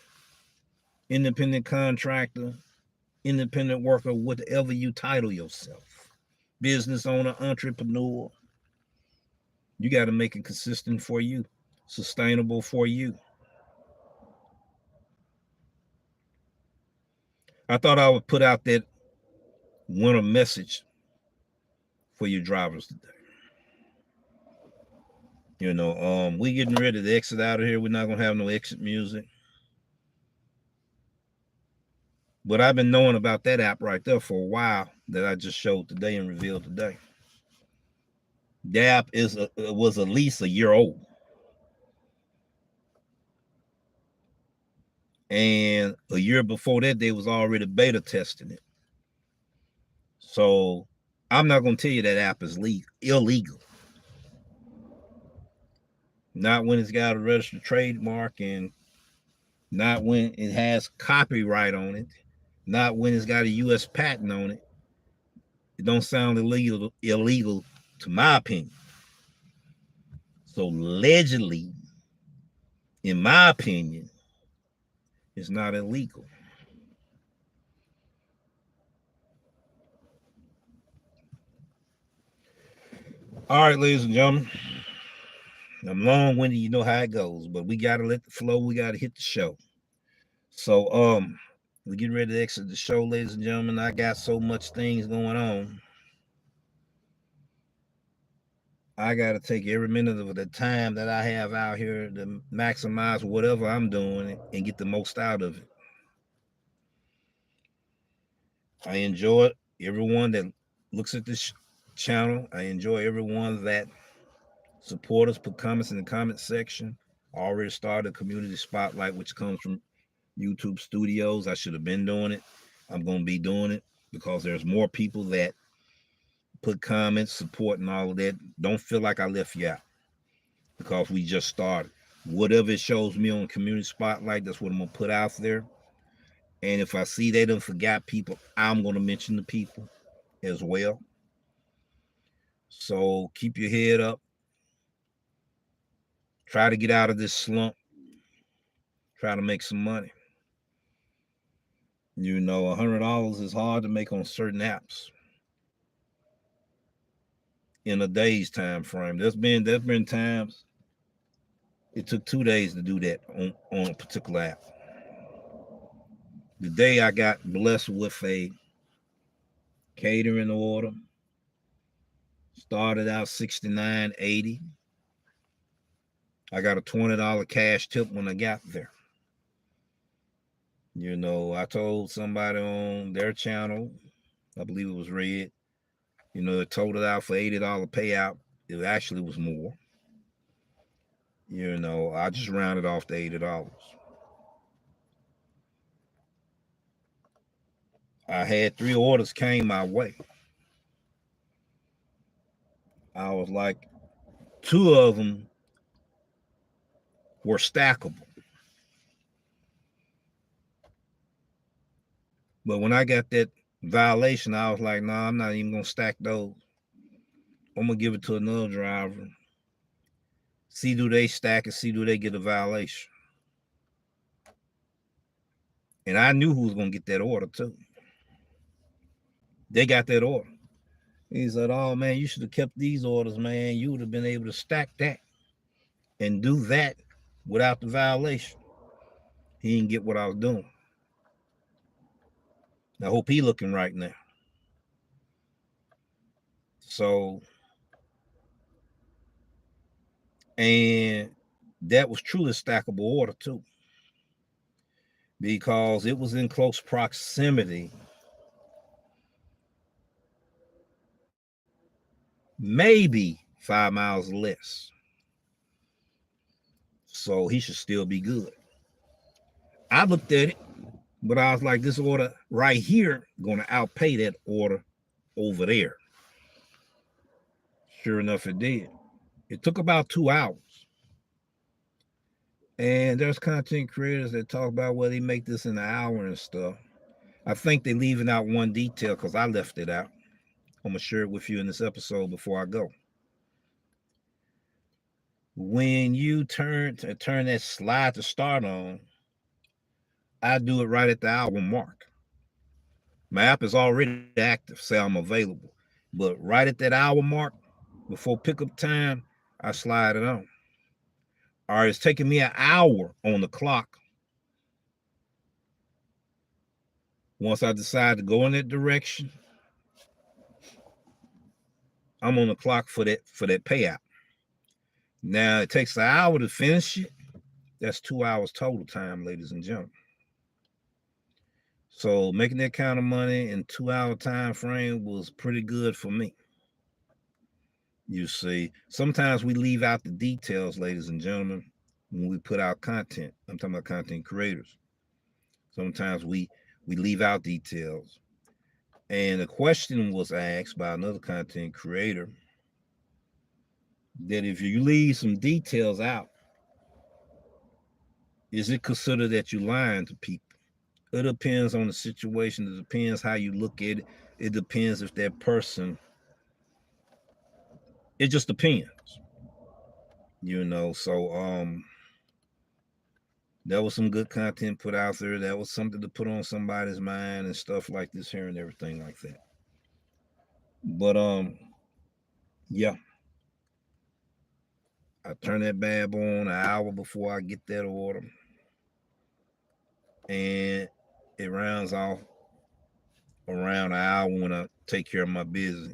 independent contractor, independent worker, whatever you title yourself, business owner, entrepreneur, you got to make it consistent for you, sustainable for you. I thought I would put out that winter message for you drivers today. You know, we getting ready to exit out of here. We're not going to have no exit music. But I've been knowing about that app right there for a while. that I just showed today and revealed today. The app was at least a year old. And a year before that, they was already beta testing it. So I'm not going to tell you that app is illegal. Not when it's got a registered trademark, and not when it has copyright on it, not when it's got a U.S. patent on it. It don't sound illegal to my opinion. So allegedly, in my opinion, it's not illegal. All right, ladies and gentlemen. I'm long-winded, you know how it goes, but we gotta let the flow, we gotta hit the show. So we get ready to exit the show, ladies and gentlemen. I got so much things going on. I gotta take every minute of the time that I have out here to maximize whatever I'm doing and get the most out of it. I enjoy everyone that looks at this channel. I enjoy everyone that support us, put comments in the comment section. I already started a community spotlight, which comes from YouTube Studios. I should have been doing it. I'm going to be doing it because there's more people that put comments, support, and all of that. Don't feel like I left you out because we just started. Whatever it shows me on Community Spotlight, that's what I'm going to put out there. And if I see they done forgot people, I'm going to mention the people as well. So keep your head up. Try to get out of this slump. Try to make some money. You know, $100 is hard to make on certain apps in a day's time frame. There's been times it took 2 days to do that on a particular app. The day I got blessed with a catering order, started out $69.80. I got a $20 cash tip when I got there. You know, I told somebody on their channel, I believe it was Red, you know, it totaled out for $80 payout. It actually was more. You know, I just rounded off to $80. I had 3 orders came my way. I was like, 2 of them were stackable. But when I got that violation, I was like, no, I'm not even going to stack those. I'm going to give it to another driver. See, do they stack it? See, do they get a violation? And I knew who was going to get that order, too. They got that order. He said, oh, man, you should have kept these orders, man. You would have been able to stack that and do that without the violation. He didn't get what I was doing. I hope he looking right now. So, and that was truly a stackable order, too, because it was in close proximity, maybe 5 miles less. So he should still be good. I looked at it, but I was like, this order right here going to outpay that order over there. Sure enough, it did. It took about 2 hours. And there's content creators that talk about, well, they make this in an hour and stuff. I think they're leaving out one detail because I left it out. I'm going to share it with you in this episode before I go. When you turn that slide to start on, I do it right at the hour mark. My app is already active, say I'm available. But right at that hour mark, before pickup time, I slide it on. All right, it's taking me an hour on the clock. Once I decide to go in that direction, I'm on the clock for that payout. Now, it takes an hour to finish it. That's 2 hours total time, ladies and gentlemen. So making that kind of money in 2 hour time frame was pretty good for me. You see, sometimes we leave out the details, ladies and gentlemen, when we put out content. I'm talking about content creators. Sometimes we leave out details. And a question was asked by another content creator that if you leave some details out, is it considered that you're lying to people? It depends on the situation. It depends how you look at it. It depends if that person, it just depends. So that was some good content put out there. That was something to put on somebody's mind and stuff like this here and everything like that. But yeah, I turn that bad boy on an hour before I get that order, and it rounds off around an hour when I take care of my business.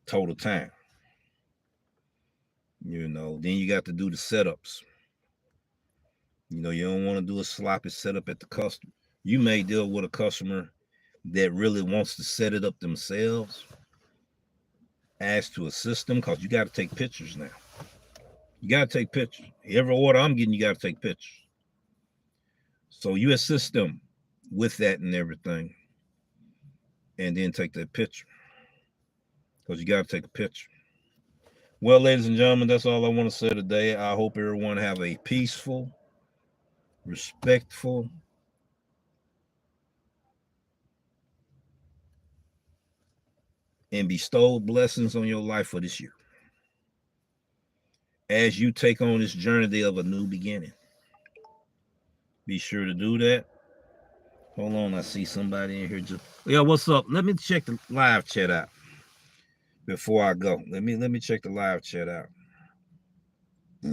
Total time. Then you got to do the setups. You don't want to do a sloppy setup at the customer. You may deal with a customer that really wants to set it up themselves. Ask to assist them because you got to take pictures now. You got to take pictures. Every order I'm getting, you got to take pictures. So you assist them with that and everything, and then take that picture because you got to take a picture. Well, ladies and gentlemen, that's all I want to say today. I hope everyone have a peaceful, respectful, and bestowed blessings on your life for this year as you take on this journey of a new beginning. Be sure to do that. Hold on, I see somebody in here. Yeah, what's up? Let me check the live chat out before I go. Let me check the live chat out. I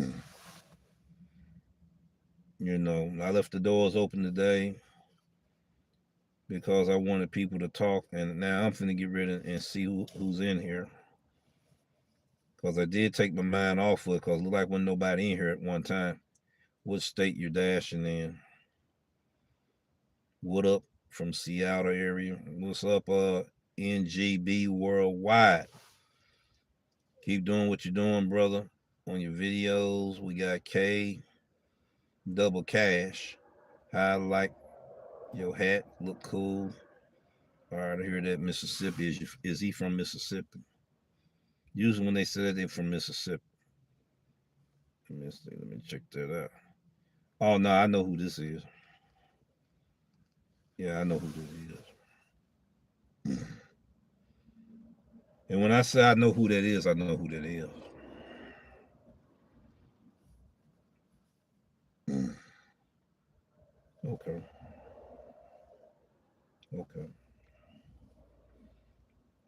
left the doors open today because I wanted people to talk, and now I'm finna get ready and see who's in here. Because I did take my mind off of it because it looked like wasn't nobody in here at one time. What state you're dashing in? What up from Seattle area? What's up, NGB Worldwide? Keep doing what you're doing, brother. On your videos, we got K Double Cash. I like your hat. Look cool. All right, I hear that Mississippi. Is he from Mississippi? Usually when they say they're from Mississippi. Let me check that out. Oh no, I know who this is. Yeah, I know who this is. And when I say I know who that is, I know who that is. Okay. Okay.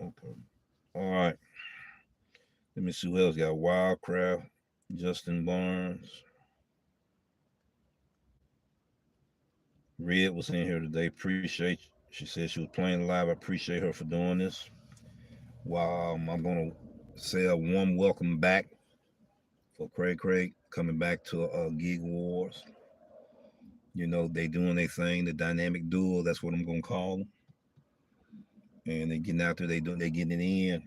Okay. All right. Let me see who else got. Wildcraft, Justin Barnes. Red was in here today. Appreciate. She said she was playing live. I appreciate her for doing this. I'm gonna say a warm welcome back for Craig coming back to Gig Wars. They doing their thing, the dynamic duo. That's what I'm gonna call them. And they getting out there. They getting it in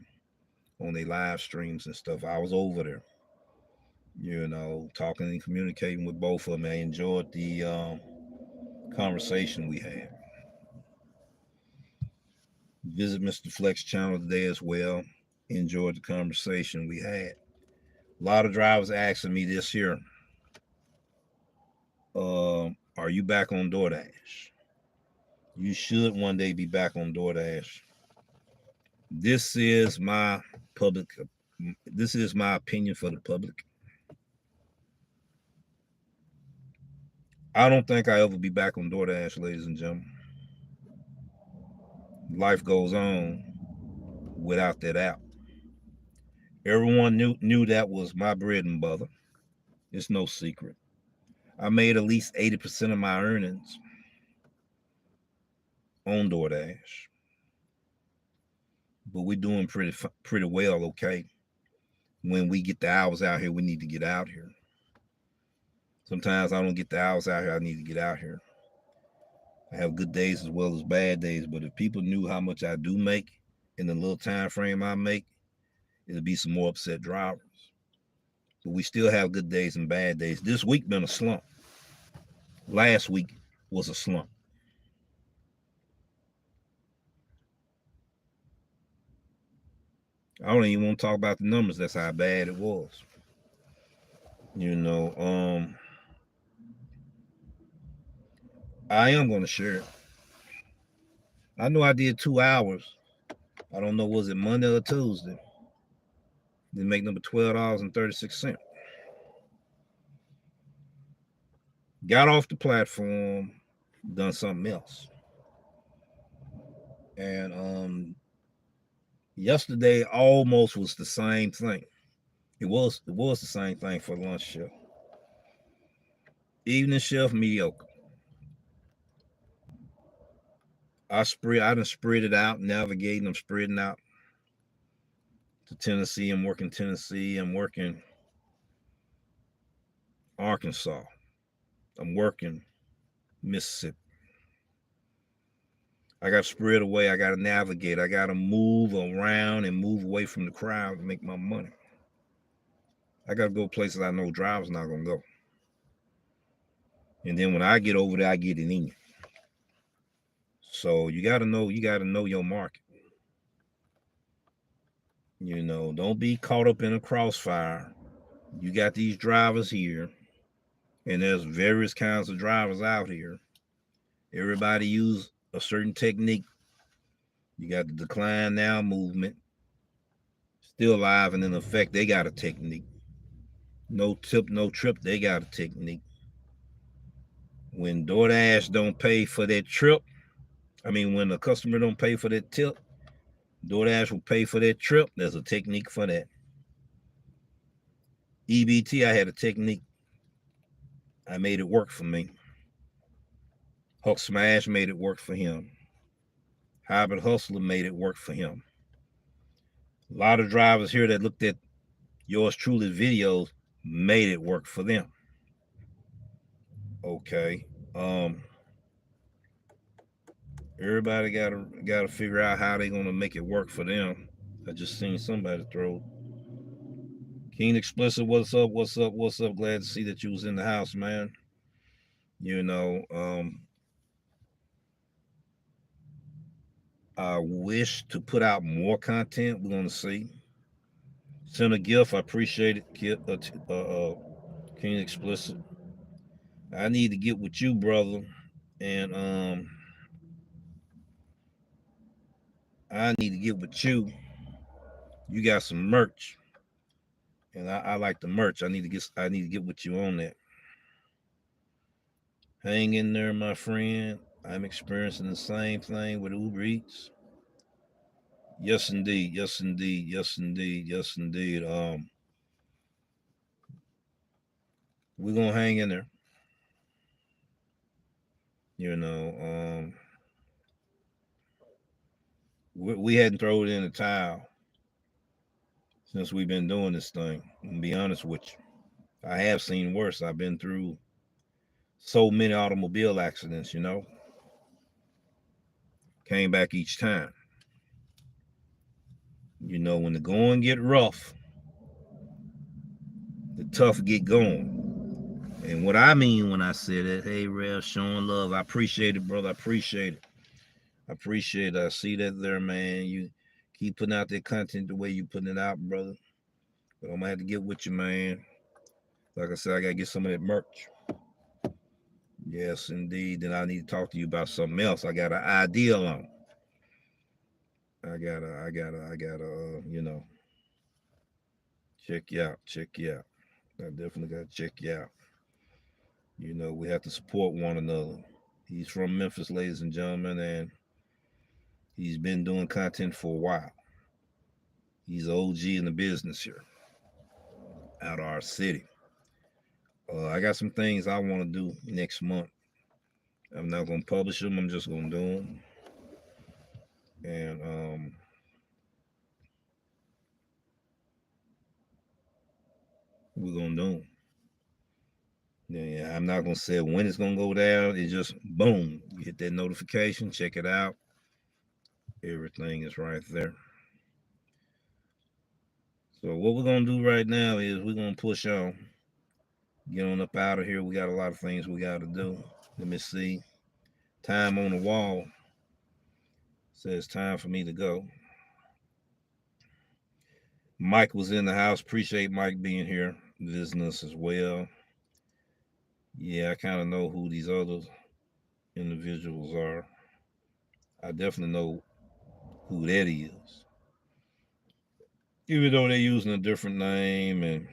on their live streams and stuff. I was over there. Talking and communicating with both of them. I enjoyed the conversation we had. Visit Mr. Flex channel today as well. Enjoyed the conversation we had. A lot of drivers asking me this year, are you back on Doordash? You should one day be back on Doordash. This is my public. This is my opinion for the public. I don't think I'll ever be back on Doordash, ladies and gentlemen. Life goes on without that app. Everyone knew that was my bread and butter. It's no secret. I made at least 80% of my earnings on Doordash, but we're doing pretty well. Okay, when we get the hours out here, we need to get out here. Sometimes I don't get the hours out here. I need to get out here. I have good days as well as bad days, but if people knew how much I do make in the little time frame I make, it'd be some more upset drivers. But we still have good days and bad days. This week been a slump. Last week was a slump. I don't even want to talk about the numbers. That's how bad it was. You know, I am going to share it. I know I did 2 hours. I don't know, was it Monday or Tuesday? They make number $12.36. Got off the platform, done something else. And yesterday almost was the same thing. It was the same thing for lunch shift. Evening shift, mediocre. I done spread it out, navigating. I'm spreading out to Tennessee. I'm working Tennessee. I'm working Arkansas. I'm working Mississippi. I got to spread away. I got to navigate. I got to move around and move away from the crowd to make my money. I got to go places I know drivers not going to go. And then when I get over there, I get it in. So you got to know your market. You know, don't be caught up in a crossfire. You got these drivers here, and there's various kinds of drivers out here. Everybody use a certain technique. You got the decline now movement, still alive and in effect. They got a technique. No tip, no trip. They got a technique. When Doordash don't pay for that trip, when the customer don't pay for that tip, DoorDash will pay for that trip. There's a technique for that. EBT, I had a technique. I made it work for me. Huck Smash made it work for him. Hybrid Hustler made it work for him. A lot of drivers here that looked at yours truly videos made it work for them. Okay. Everybody gotta figure out how they're gonna make it work for them. I just seen somebody throw. King Explicit, what's up? What's up? What's up? Glad to see that you was in the house, man. You know, I wish to put out more content. We're gonna see. Send a gift. I appreciate it, King Explicit. I need to get with you, brother, and I need to get with you. You got some merch, and I like the merch. I need to get with you on that. Hang in there, my friend. I'm experiencing the same thing with Uber Eats. Yes, indeed. Yes, indeed. Yes, indeed. Yes, indeed. We're gonna hang in there. You know, we hadn't thrown in the towel since we've been doing this thing. To be honest with you, I have seen worse. I've been through so many automobile accidents. Came back each time. When the going get rough, the tough get going. And what I mean when I say that, hey, Rev, showing love, I appreciate it, brother. I appreciate it. I appreciate it. I see that there, man. You keep putting out that content the way you putting it out, brother. But I'm gonna have to get with you, man. Like I said, I gotta get some of that merch. Yes, indeed. Then I need to talk to you about something else. I got an idea on. I gotta, check you out. Check you out. I definitely gotta check you out. We have to support one another. He's from Memphis, ladies and gentlemen, and he's been doing content for a while. He's an OG in the business here, out of our city. I got some things I want to do next month. I'm not gonna publish them. I'm just gonna do them, and we're gonna do them. Yeah, I'm not gonna say when it's gonna go down. It's just boom, You hit that notification, check it out. Everything is right there. So what we're gonna do right now is we're gonna push on, get on up out of here. We got a lot of things we got to do. Let me see. Time on the wall says time for me to go. Mike was in the house. Appreciate Mike being here, visiting us as well. Yeah, I kind of know who these other individuals are. I definitely know who that is. Even though they're using a different name and,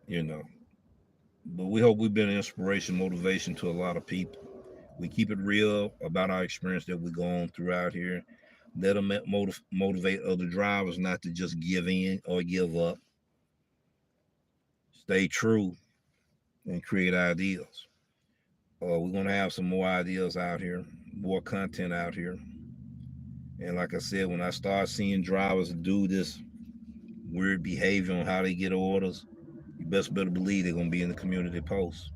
you know. But we hope we've been an inspiration, motivation to a lot of people. We keep it real about our experience that we're going throughout here. Let them motivate other drivers not to just give in or give up. Stay true and create ideas. We're going to have some more ideas out here, more content out here. And like I said, when I start seeing drivers do this weird behavior on how they get orders, you best better believe they're going to be in the community posts.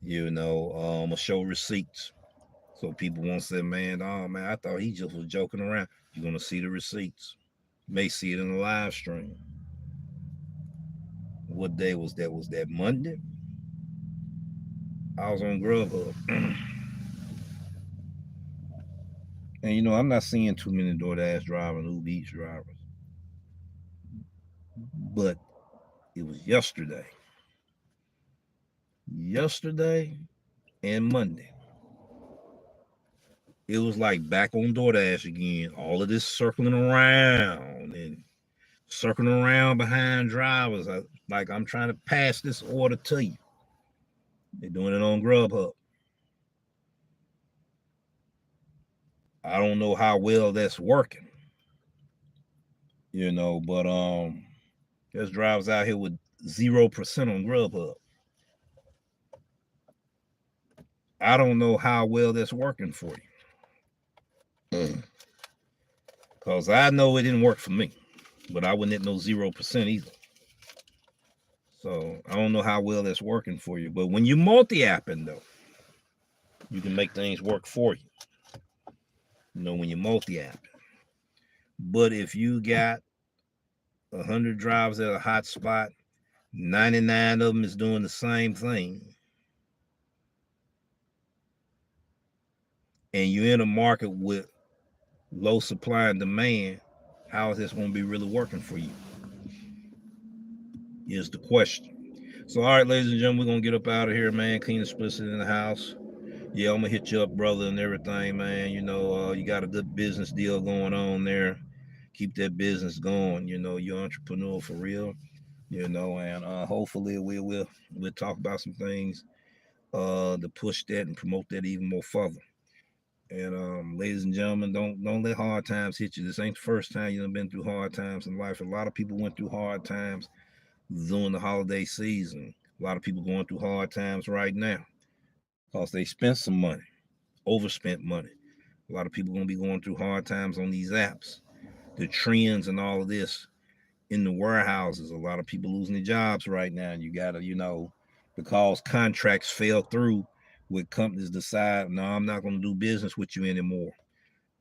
I'll show receipts. So people won't say, man, oh man, I thought he just was joking around. You're going to see the receipts. You may see it in the live stream. What day was that? Was that Monday? I was on Grubhub. And I'm not seeing too many Doordash drivers and Uber Eats drivers. But it was yesterday. Yesterday and Monday. It was like back on Doordash again. All of this circling around and circling around behind drivers. Like I'm trying to pass this order to you. They're doing it on Grubhub. I don't know how well that's working. But there's drivers out here with 0% on Grubhub. I don't know how well that's working for you. Because I know it didn't work for me. But I wouldn't at no 0% either. So I don't know how well that's working for you. But when you're multi-apping though, you can make things work for you. When you're multi-apping. But if you got 100 drivers at a hot spot, 99 of them is doing the same thing, and you're in a market with low supply and demand, how is this going to be really working for you? Is the question. So, all right, ladies and gentlemen, we're going to get up out of here, man. Clean and explicit in the house. Yeah, I'm going to hit you up, brother, and everything, man. You got a good business deal going on there. Keep that business going. You're an entrepreneur for real. And hopefully we'll talk about some things to push that and promote that even more further. And ladies and gentlemen, don't let hard times hit you. This ain't the first time you've been through hard times in life. A lot of people went through hard times during the holiday season. A lot of people going through hard times right now because they spent some money, overspent money. A lot of people going to be going through hard times on these apps. The trends and all of this in the warehouses. A lot of people losing their jobs right now. And you got to, because contracts fell through with companies decide, no, I'm not going to do business with you anymore.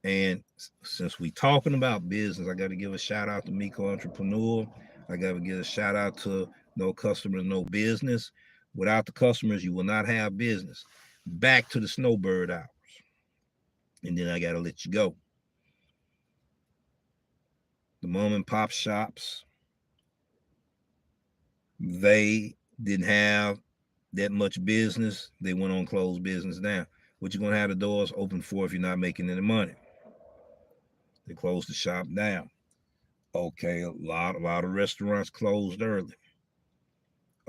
And since we talking about business, I got to give a shout out to Miko Entrepreneur. I got to give a shout out to No Customers, No Business. Without the customers, you will not have business. Back to the Snowbird hours. And then I got to let you go. The mom and pop shops, they didn't have that much business. They went on closed business down. What you going to have the doors open for if you're not making any money? They closed the shop down. Okay, a lot of restaurants closed early.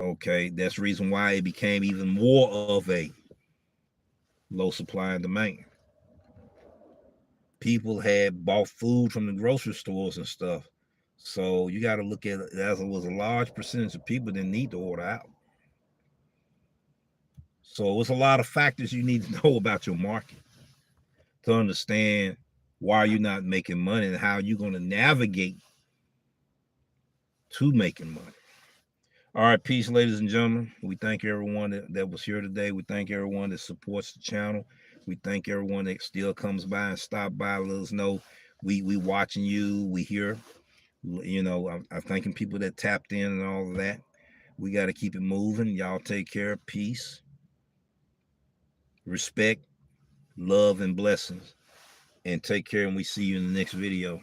Okay, that's the reason why it became even more of a low supply and demand. People had bought food from the grocery stores and stuff. So you got to look at it as it was a large percentage of people that need to order out. So it's a lot of factors you need to know about your market to understand why you're not making money and how you're going to navigate to making money. All right, peace, ladies and gentlemen. We thank everyone that was here today. We thank everyone that supports the channel. We thank everyone that still comes by and stop by. Let us know we watching you. We here. You know, I'm thanking people that tapped in and all of that. We got to keep it moving. Y'all take care. Peace, respect, love, and blessings. And take care. And we see you in the next video.